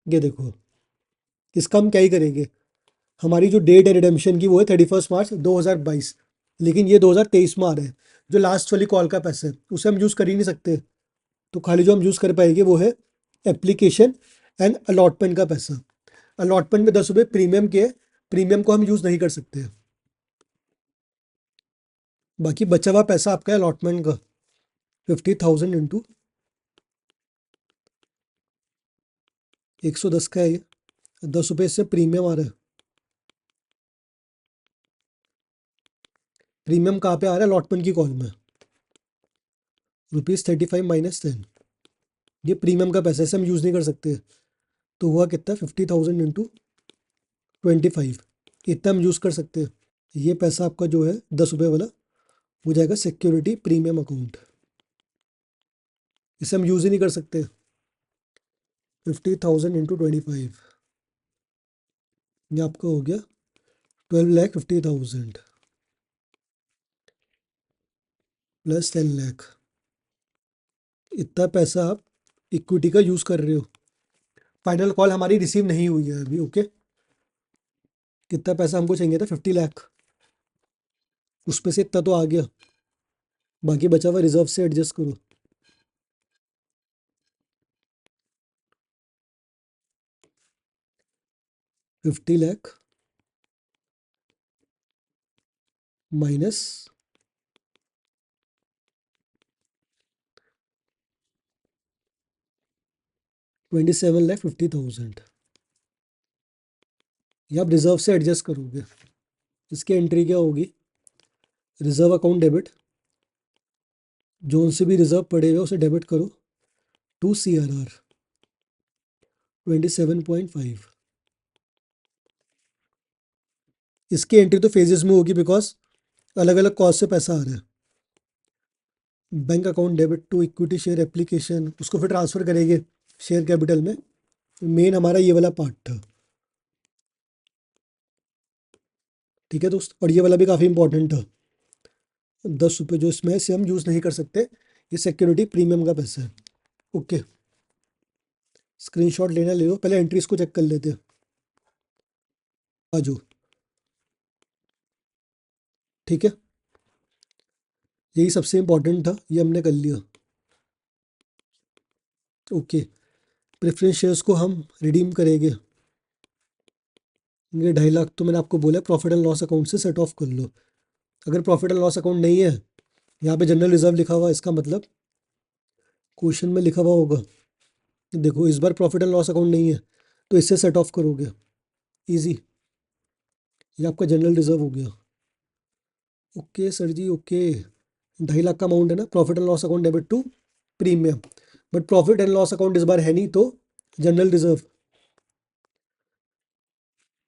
ये देखो, इसका हम क्या ही करेंगे। हमारी जो डेट है रिडेम्पशन की वो है 31 मार्च 2022, लेकिन ये 2023 में आ रहा है। जो लास्ट वाली कॉल का पैसा है उसे हम यूज़ कर ही नहीं सकते। तो खाली जो हम यूज़ कर पाएंगे वो है एप्लीकेशन एंड अलॉटमेंट का पैसा। अलॉटमेंट में 10 रुपये प्रीमियम के, प्रीमियम को हम यूज़ नहीं कर सकते। बाकी बचा हुआ पैसा आपका है अलॉटमेंट का, 50,000 इंटू 110 का है ये। 10 रुपये इससे प्रीमियम आ रहा है। प्रीमियम कहाँ पे आ रहा है? अलॉटमेंट की कॉल में। ₹35 माइनस 10, ये प्रीमियम का पैसा है, इसे हम यूज़ नहीं कर सकते। तो हुआ कितना? 50,000 इंटू 25, इतना हम यूज़ कर सकते हैं। ये पैसा आपका जो है 10 रुपये वाला हो जाएगा सिक्योरिटी प्रीमियम अकाउंट, इसे हम यूज़ ही नहीं कर सकते। 50,000 इंटू 25, ये आपका हो गया 12,50,000 प्लस 10 लाख। इतना पैसा आप इक्विटी का यूज़ कर रहे हो। फाइनल कॉल हमारी रिसीव नहीं हुई है अभी। ओके, कितना पैसा हमको चाहिए था? 50 लाख। उसमें से इतना तो आ गया, बाकी बचा हुआ रिजर्व से एडजस्ट करो। 50 लाख माइनस 27,50,000, ये आप रिजर्व से एडजस्ट करोगे। इसकी एंट्री क्या होगी? रिजर्व अकाउंट डेबिट, जो उनसे भी रिजर्व पड़े हुए उसे डेबिट करो टू CRR 27.5। इसकी एंट्री तो फेजेस में होगी बिकॉज अलग अलग कॉस्ट से पैसा आ रहा है। Bank account debit to equity share application, उसको फिर ट्रांसफर करेंगे शेयर कैपिटल में। मेन हमारा ये वाला पार्ट था। ठीक है दोस्त, और ये वाला भी काफ़ी इंपॉर्टेंट था। 10 रुपये जो इसमें है इसे हम यूज़ नहीं कर सकते, ये सिक्योरिटी प्रीमियम का पैसा है। ओके, स्क्रीनशॉट लेना ले लो, पहले एंट्रीज को चेक कर लेते हैं। आ जाओ। ठीक है, यही सबसे इंपॉर्टेंट था, ये हमने कर लिया। ओके, प्रेफरेंस शेयर्स को हम रिडीम करेंगे। ये 2.5 लाख तो मैंने आपको बोला प्रॉफिट एंड लॉस अकाउंट से सेट ऑफ कर लो। अगर प्रॉफिट एंड लॉस अकाउंट नहीं है, यहाँ पे जनरल रिजर्व लिखा हुआ, इसका मतलब क्वेश्चन में लिखा हुआ होगा। देखो इस बार प्रॉफिट एंड लॉस अकाउंट नहीं है तो इससे सेट ऑफ करोगे, इजी। ये आपका जनरल रिजर्व हो गया। ओके सर जी, ओके। 2.5 लाख का अमाउंट है ना, profit and loss account debit to premium, but profit and loss account इस बार है नहीं, तो जनरल रिजर्व।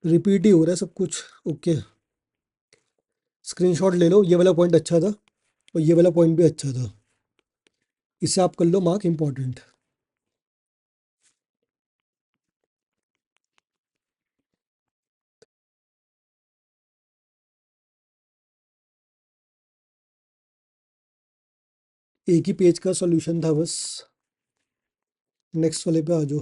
रिपीट ही हो रहा है सब कुछ। ओके, स्क्रीनशॉट ले लो, ये वाला पॉइंट अच्छा था और ये वाला पॉइंट भी अच्छा था, इसे आप कर लो मार्क इंपॉर्टेंट। एक ही पेज का सॉल्यूशन था बस। नेक्स्ट वाले पे आ जाओ।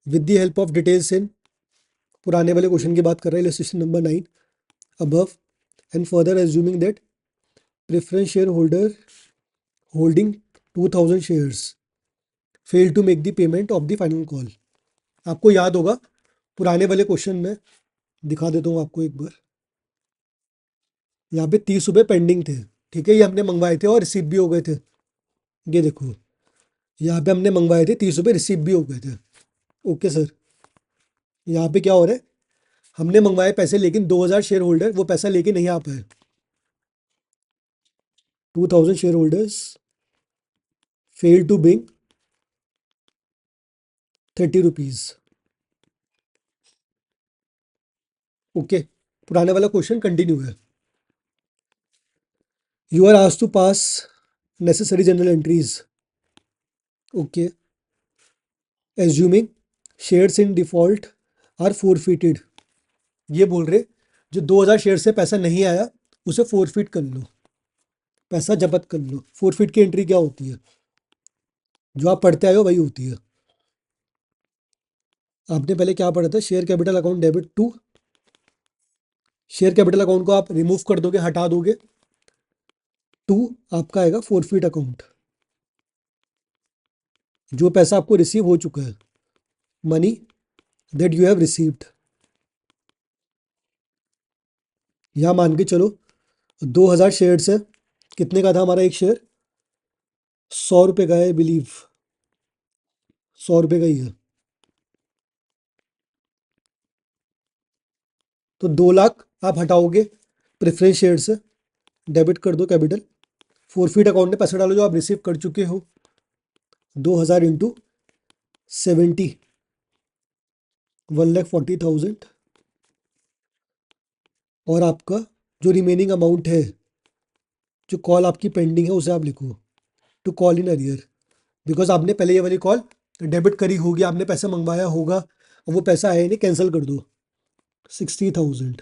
With the help of details in, पुराने वाले क्वेश्चन की बात कर रहे हैं, illustration number 9 above, and further assuming that preference shareholder holding 2,000 shares failed to make the payment of the final call। आपको याद होगा पुराने वाले क्वेश्चन में, दिखा देता हूँ आपको एक बार। यहाँ पे 30 रुपये पेंडिंग थे। ठीक है, ये हमने मंगवाए थे और रिसीव भी हो गए थे। ये देखो, यहाँ पे हमने मंगवाए थे 30 रुपये, रिसीव भी हो गए थे। ओके सर, यहाँ पे क्या हो रहा है, हमने मंगवाए पैसे लेकिन 2000 शेयर होल्डर वो पैसा लेके नहीं आ पाए। 2000 share holders fail to bring 30 rupees. Okay, पुराने वाला क्वेश्चन कंटिन्यू है। You are asked to pass necessary general entries. Okay, assuming shares in default are forfeited. ये बोल रहे जो 2000 शेयर से पैसा नहीं आया उसे फोरफिट कर लो, पैसा जब्त कर लो। फोरफिट की एंट्री क्या होती है, जो आप पढ़ते आए हो वही होती है। आपने पहले क्या पढ़ा था, share capital account debit to, share capital account को आप रिमूव कर दोगे, हटा दोगे, टू आपका आएगा फोरफिट अकाउंट, जो पैसा आपको रिसीव हो चुका है, money that you have received. यहाँ मान के चलो 2000 शेयर से कितने का था हमारा एक शेयर, 100 रुपये का है बिलीव, 100 रुपये का ही है। तो 2 लाख आप हटाओगे प्रेफरेंस शेयर से, डेबिट कर दो कैपिटल, फोरफिट अकाउंट में पैसा डालो जो आप रिसीव कर चुके हो, 2000 इंटू 70, 1,40,000। और आपका जो रिमेनिंग अमाउंट है, जो कॉल आपकी पेंडिंग है, उसे आप लिखो to call in arrear, because आपने पहले ये वाली कॉल डेबिट करी होगी, आपने पैसा मंगवाया होगा और वो पैसा आया नहीं, कैंसिल कर दो। 60,000,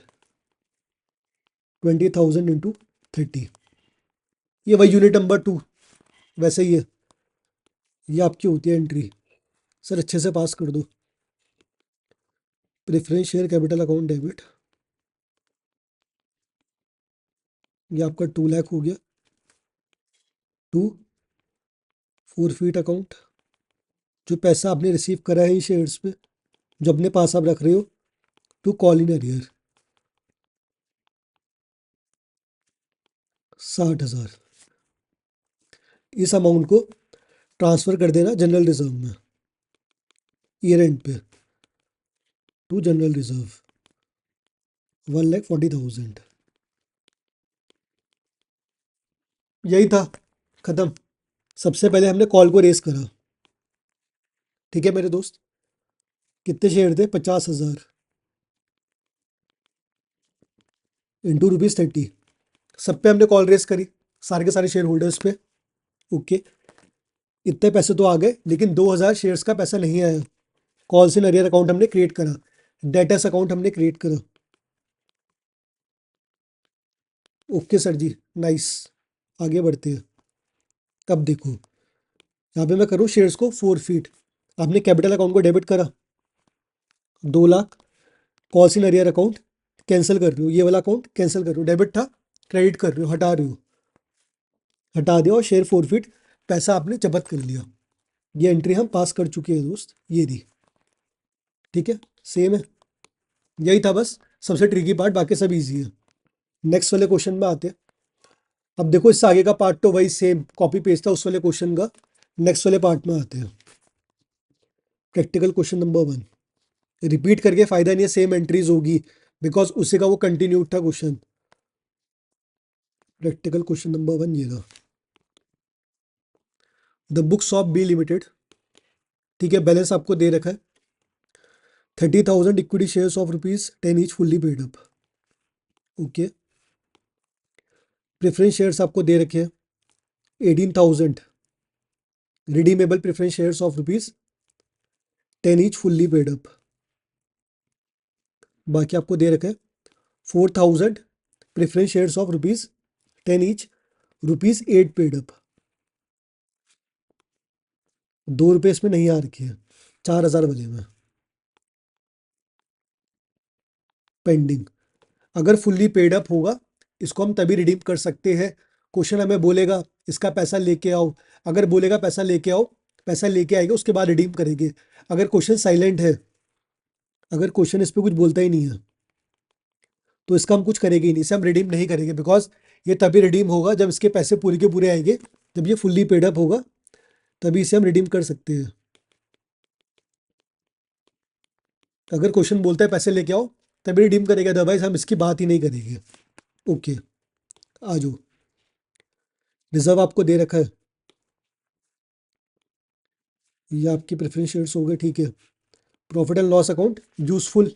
20,000 इंटू 30, ये वही यूनिट नंबर 2 वैसे ही है, ये आपकी होती है एंट्री। सर अच्छे से पास कर दो। Preference share capital account debit, ये आपका 2 लाख हो गया। टू फोरफिट अकाउंट, जो पैसा आपने रिसीव करा है शेयर्स पे, जो अपने पास आप रख रहे हो, टू कॉल इन अरियर 60,000। इस अमाउंट को ट्रांसफर कर देना जनरल रिजर्व में ईयर एंड पे, टू जनरल रिजर्व 1,40,000। यही था, खत्म। सबसे पहले हमने कॉल को रेस करा, ठीक है मेरे दोस्त। कितने शेयर थे, 50,000 इंटू ₹30। सब पे हमने कॉल रेस करी, सारे के सारे शेयर होल्डर्स पे। ओके, इतने पैसे तो आ गए, लेकिन 2000 शेयर्स का पैसा नहीं आया। कॉल्स इन अरियर अकाउंट हमने क्रिएट करा, डेटर्स अकाउंट हमने क्रिएट करा। ओके सर जी, नाइस, आगे बढ़ते हैं। अब देखो, यहाँ पे मैं करूँ शेयर्स को फोरफिट। आपने कैपिटल अकाउंट को डेबिट करा, 2 lakh, calls in arrear account cancel कर रहे हो, ये वाला अकाउंट कैंसिल कर रहे हो, डेबिट था क्रेडिट कर रहे हो, हटा रहे हो, हटा दिया और शेयर फोरफिट, पैसा आपने जब्त कर लिया। ये एंट्री हम पास कर चुके हैं दोस्त, ये दी, ठीक है, सेम है। यही था बस सबसे ट्रिकी पार्ट, बाकी सब इजी है। नेक्स्ट वाले क्वेश्चन में आते हैं। अब देखो इससे आगे का पार्ट तो वही सेम कॉपी पेस्ट था उस वाले क्वेश्चन का। नेक्स्ट वाले पार्ट में आते हैं। प्रैक्टिकल क्वेश्चन नंबर 1, रिपीट करके फायदा नहीं है, सेम एंट्रीज होगी, बिकॉज उसी का वो कंटिन्यू था क्वेश्चन। प्रैक्टिकल क्वेश्चन नंबर 1 ये था, the books of B limited, ठीक है, बैलेंस आपको दे रखा है 30,000 equity shares of ₹10 each fully paid up. Okay, preference shares आपको दे रखे हैं 18,000 redeemable preference shares of ₹10 each fully paid up. बाकी आपको दे रखा है 4,000 preference shares of ₹10 each, ₹8 paid up. ₹2 इसमें नहीं आ रखी है, 4,000 वाले में पेंडिंग। अगर फुल्ली पेड अप होगा इसको हम तभी रिडीम कर सकते हैं। क्वेश्चन हमें बोलेगा इसका पैसा लेके आओ, अगर बोलेगा पैसा लेके आओ, पैसा लेके आएगा उसके बाद रिडीम करेंगे। अगर क्वेश्चन साइलेंट है, अगर क्वेश्चन इस पर कुछ बोलता ही नहीं है, तो इसका हम कुछ करेंगे ही नहीं, इसे हम रिडीम नहीं करेंगे, बिकॉज ये तभी रिडीम होगा जब इसके पैसे पूरे के पूरे आएंगे, जब ये फुल्ली पेड अप होगा, तभी इसे हम रिडीम कर सकते हैं। अगर क्वेश्चन बोलता है पैसे लेके आओ तभी रिडीम करेगा, अदरवाइज हम इसकी बात ही नहीं करेंगे। ओके, आ जाओ। रिजर्व आपको दे रखा है, ये आपकी प्रेफरेंस शेयर्स हो गए, ठीक है। Profit and loss account useful,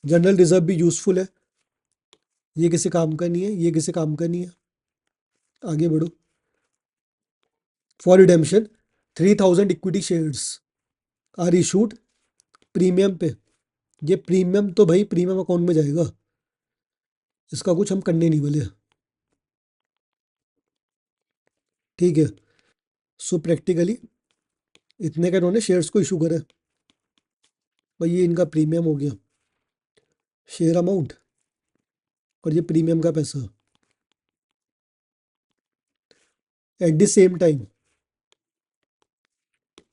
general reserve भी यूजफुल है, ये किसी काम का नहीं है, ये किसी काम का नहीं है। आगे बढ़ो। For redemption 3000 equity shares are issued premium पे। ये प्रीमियम तो भाई प्रीमियम अकाउंट में जाएगा, इसका कुछ हम करने नहीं वाले, ठीक है। सो प्रैक्टिकली इतने का इन्होंने शेयर्स को इशू करा है। भाई ये इनका प्रीमियम हो गया, शेयर अमाउंट, और ये प्रीमियम का पैसा। At the same time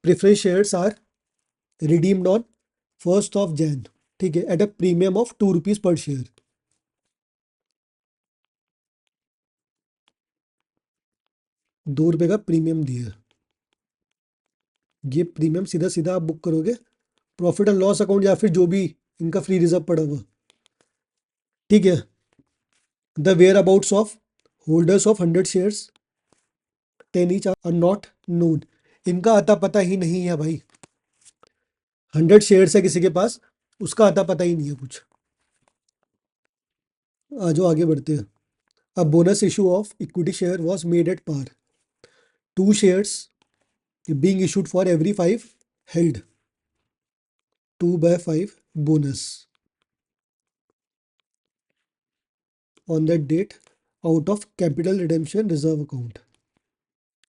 preference shares are redeemed on 1 Jan, ठीक है, एट अ प्रीमियम ऑफ ₹2 पर शेयर। ₹2 का प्रीमियम दिया है, ये प्रीमियम सीधा सीधा आप बुक करोगे प्रॉफिट एंड लॉस अकाउंट या फिर जो भी इनका फ्री रिजर्व पड़ा हुआ, ठीक है। The whereabouts of holders of 100 shares 10 each are not known. इनका अता पता ही नहीं है भाई, 100 शेयर्स है किसी के पास, उसका अता पता ही नहीं है कुछ। आ जाओ आगे बढ़ते हैं। A bonus issue of equity share was made at par. 2 shares being issued for every 5 held. 2/5 bonus on that date out of capital redemption reserve account.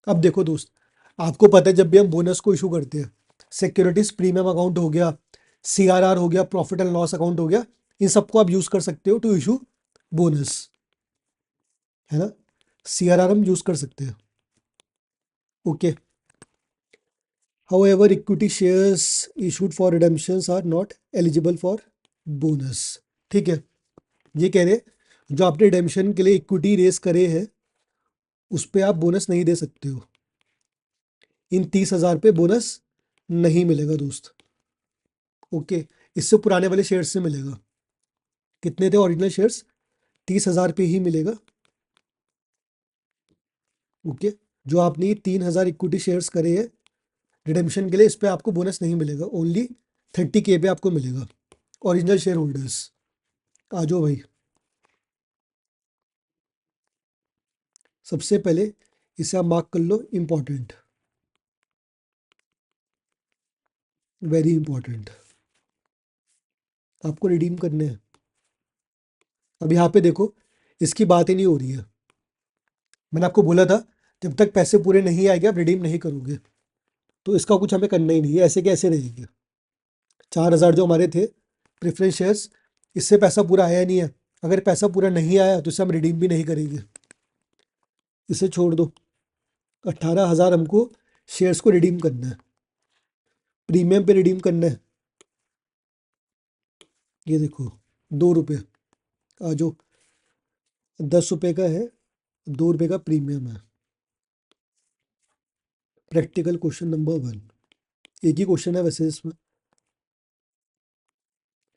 अब देखो दोस्त, आपको पता है जब भी हम बोनस को इशू करते हैं, सिक्योरिटीज प्रीमियम अकाउंट हो गया, सीआरआर हो गया, प्रॉफिट एंड लॉस अकाउंट हो गया, इन सबको आप यूज कर सकते हो टू इशू बोनस, है ना। सीआरआर हम यूज कर सकते हैं, okay. However, equity shares issued for redemptions are not eligible for bonus, ठीक है। ये कह रहे जो आपने रिडेम्पशन के लिए इक्विटी रेस करे हैं उस पे आप बोनस नहीं दे सकते हो, इन 30,000 पे बोनस नहीं मिलेगा दोस्त, ओके। इससे पुराने वाले शेयर्स से मिलेगा। कितने थे ओरिजिनल शेयर्स? 30,000 पे ही मिलेगा, ओके। जो आपने 3,000 इक्विटी शेयर्स करे हैं रिडेम्पशन के लिए, इस पे आपको बोनस नहीं मिलेगा, ओनली 30K पे आपको मिलेगा, ओरिजिनल शेयर होल्डर्स। आ जाओ भाई। सबसे पहले इसे आप मार्क कर लो इम्पोर्टेंट, वेरी इंपॉर्टेंट, आपको रिडीम करने हैं। अब यहाँ पे देखो, इसकी बात ही नहीं हो रही है। मैंने आपको बोला था जब तक पैसे पूरे नहीं आएंगे आप रिडीम नहीं करोगे, तो इसका कुछ हमें करना ही नहीं है, ऐसे के ऐसे रहेंगे। 4,000 जो हमारे थे प्रेफरेंस शेयर्स, इससे पैसा पूरा आया नहीं है, अगर पैसा पूरा नहीं आया तो इसे हम रिडीम भी नहीं करेंगे, इसे छोड़ दो। 18,000 हमको शेयर्स को रिडीम करना है, प्रीमियम पे रिडीम करना है। ये देखो ₹2, आ जाओ। ₹10 का है, ₹2 का प्रीमियम है। प्रैक्टिकल क्वेश्चन नंबर 1, एक ही क्वेश्चन है वैसे इसमें।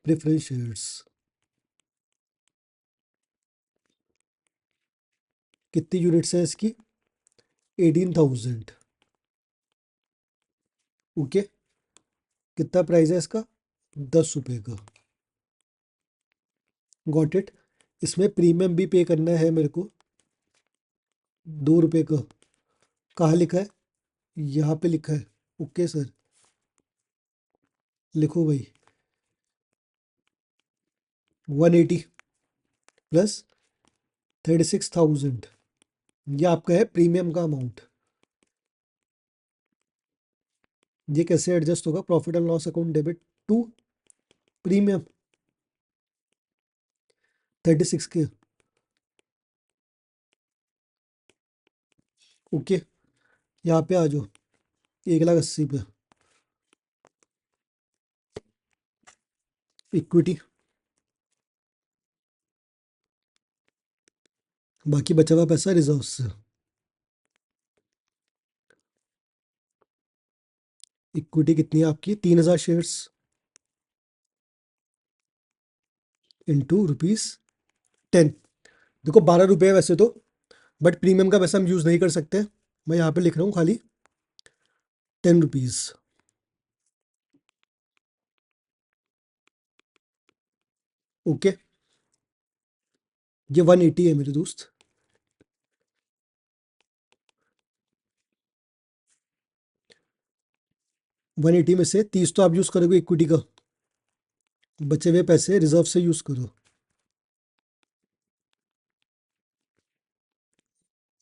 प्रेफरेंस शेयर्स कितनी यूनिट्स है इसकी? 18,000, ओके। कितना प्राइस है इसका? ₹10 का, गॉट इट। इसमें प्रीमियम भी पे करना है मेरे को, ₹2 का। कहाँ लिखा है? यहाँ पे लिखा है, ओके सर, लिखो भाई। 180 प्लस 36,000, ये आपका है प्रीमियम का अमाउंट। ये कैसे एडजस्ट होगा? Profit and loss account debit to premium 36 K, okay. यहाँ पे आ जाओ, 1,80,000 पे इक्विटी, बाकी बचा हुआ पैसा रिजर्व से। इक्विटी कितनी है आपकी? 3,000 शेयर्स इंटू ₹10। देखो 12 रुपये है वैसे तो, बट प्रीमियम का पैसा हम यूज़ नहीं कर सकते। मैं यहाँ पे लिख रहा हूँ खाली 10 रुपीज़। ओके, ये 180 है मेरे दोस्त। 180 में से 30 तो आप यूज़ करोगे इक्विटी का, बचे हुए पैसे रिजर्व से यूज़ करो।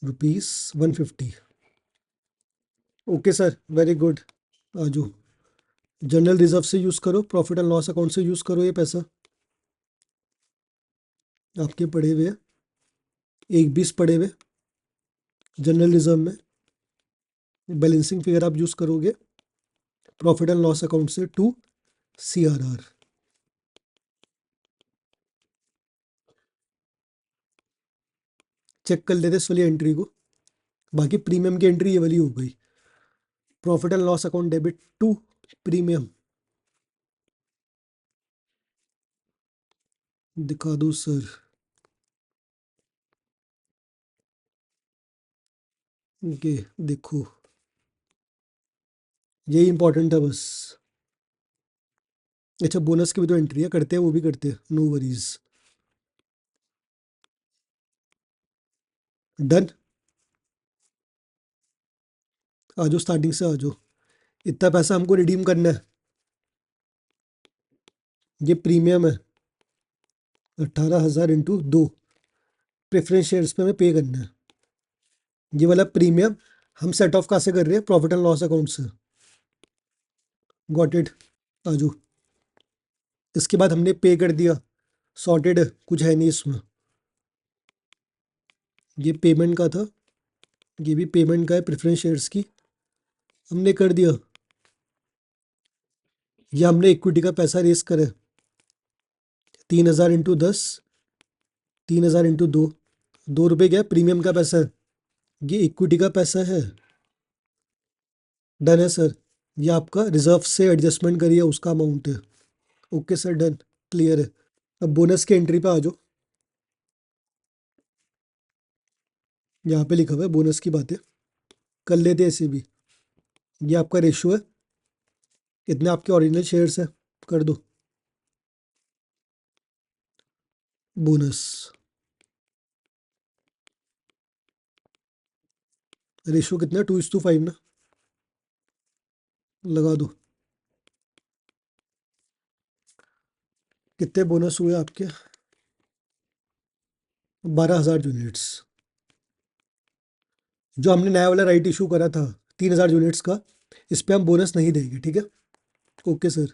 ₹150। Okay sir, very good. आजू, जनरल रिजर्व से यूज़ करो, प्रॉफिट एंड लॉस अकाउंट से यूज़ करो ये पैसा आपके पड़े हुए हैं। 1,20 पड़े हुए जनरल रिजर्व में। बैलेंसिंग फिगर आप यूज़ करोगे प्रॉफिट एंड लॉस अकाउंट से टू CRR। चेक कर लेते इस वाली एंट्री को। बाकी प्रीमियम की एंट्री ये वाली हो गई, profit and loss account debit to premium. दिखा दो सर। ओके, देखो यही इंपॉर्टेंट है बस। अच्छा, बोनस की भी तो एंट्री है, करते हैं वो भी करते हैं, नो वरीज। डन। आ जाओ, स्टार्टिंग से आ जाओ। इतना पैसा हमको रिडीम करना है। ये प्रीमियम है, 18,000 इंटू 2 प्रेफरेंस शेयर्स पे हमें पे करना है। ये वाला प्रीमियम हम सेट ऑफ कहाँ से कर रहे हैं? प्रॉफिट एंड लॉस अकाउंट से। Got it. आजू, इसके बाद हमने पे कर दिया, सॉर्टेड है, कुछ है नहीं इसमें। ये पेमेंट का था, ये भी पेमेंट का है, प्रेफरेंस शेयर्स की हमने कर दिया। ये हमने इक्विटी का पैसा रेस करा, 3,000 इंटू 10, 3,000 इंटू 2, 2 रुपये क्या है? प्रीमियम का पैसा है, ये इक्विटी का पैसा है। डन है सर। ये आपका रिजर्व से एडजस्टमेंट करिए उसका अमाउंट है। ओके सर, डन, क्लियर है। अब बोनस की एंट्री पे आ जाओ। यहाँ पे लिखा हुआ है बोनस की बातें, कर लेते हैं ऐसे भी। ये आपका रेशियो है, इतने आपके ओरिजिनल शेयर्स हैं, कर दो बोनस। रेशियो कितना है? 2:5 ना, लगा दो। कितने बोनस हुए आपके? 12,000 यूनिट्स। जो हमने नया वाला राइट इशू करा था 3,000 यूनिट्स का, इस पे हम बोनस नहीं देंगे, ठीक है? Okay sir.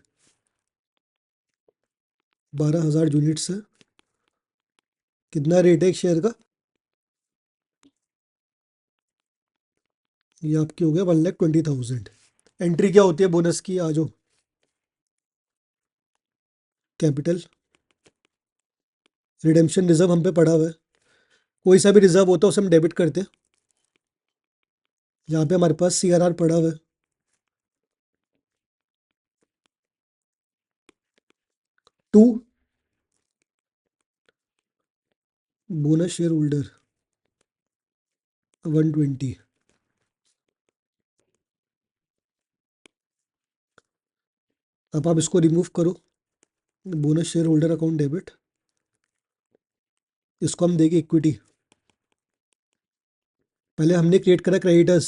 12,000 यूनिट्स है, कितना रेट है एक शेयर का? ये आपके हो गया 1,20,000। एंट्री क्या होती है बोनस की? आ जाओ, कैपिटल, रिडेम्पशन रिजर्व हम पे पड़ा हुआ है, कोई सा भी रिजर्व होता है उसे हम डेबिट करते हैं। यहाँ पे हमारे पास CRR पड़ा हुआ है, 2 बोनस शेयर होल्डर 120। अब आप इसको रिमूव करो, bonus share holder account debit, इसको हम देंगे इक्विटी। पहले हमने क्रिएट करा क्रेडिटर्स,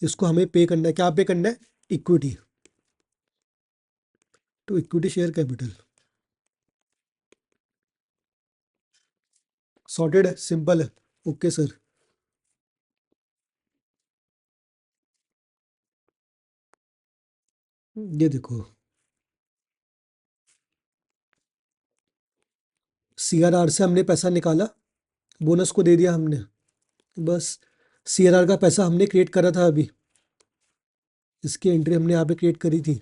इसको हमें पे करना है, क्या पे करना है? इक्विटी, तो इक्विटी शेयर कैपिटल। सॉर्टेड है, सिंपल है। Okay sir. ये देखो, CRR से हमने पैसा निकाला, बोनस को दे दिया हमने, बस। CRR का पैसा हमने क्रिएट करा था अभी, इसकी एंट्री हमने यहाँ पे क्रिएट करी थी,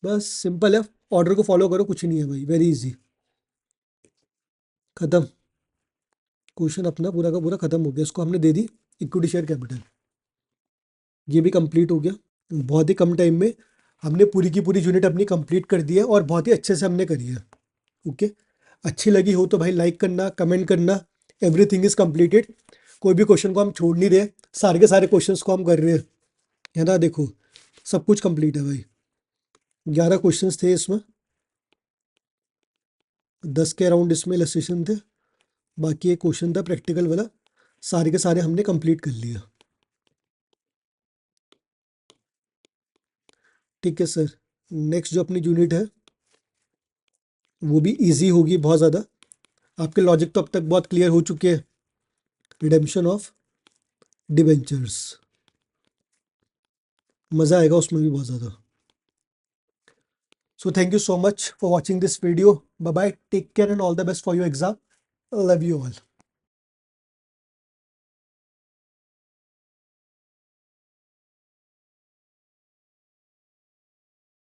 बस सिंपल है। ऑर्डर को फॉलो करो, कुछ नहीं है भाई, वेरी इजी। खत्म, क्वेश्चन अपना पूरा का पूरा खत्म हो गया, इसको हमने दे दी इक्विटी शेयर कैपिटल। ये भी कंप्लीट हो गया। बहुत ही कम टाइम में हमने पूरी की पूरी यूनिट अपनी कंप्लीट कर दी है और बहुत ही अच्छे से हमने करी है। ओके, अच्छी लगी हो तो भाई लाइक करना, कमेंट करना। एवरीथिंग इज कंप्लीटेड, कोई भी क्वेश्चन को हम छोड़ नहीं रहे, सारे के सारे क्वेश्चंस को हम कर रहे हैं, है ना। देखो सब कुछ कंप्लीट है भाई। 11 क्वेश्चंस थे इसमें, 10 के अराउंड इसमें इलस्ट्रेशन थे, बाकी एक क्वेश्चन था प्रैक्टिकल वाला, सारे के सारे हमने कंप्लीट कर लिया। ठीक है सर, नेक्स्ट जो अपनी यूनिट है वो भी इजी होगी बहुत ज़्यादा। आपके लॉजिक तो अब तक बहुत क्लियर हो चुके हैं। रिडेम्पशन ऑफ डिबेंचर्स, मज़ा आएगा उसमें भी बहुत ज़्यादा। So thank you so much for watching this video. Bye bye. Take care and all the best for your exam. Love you all.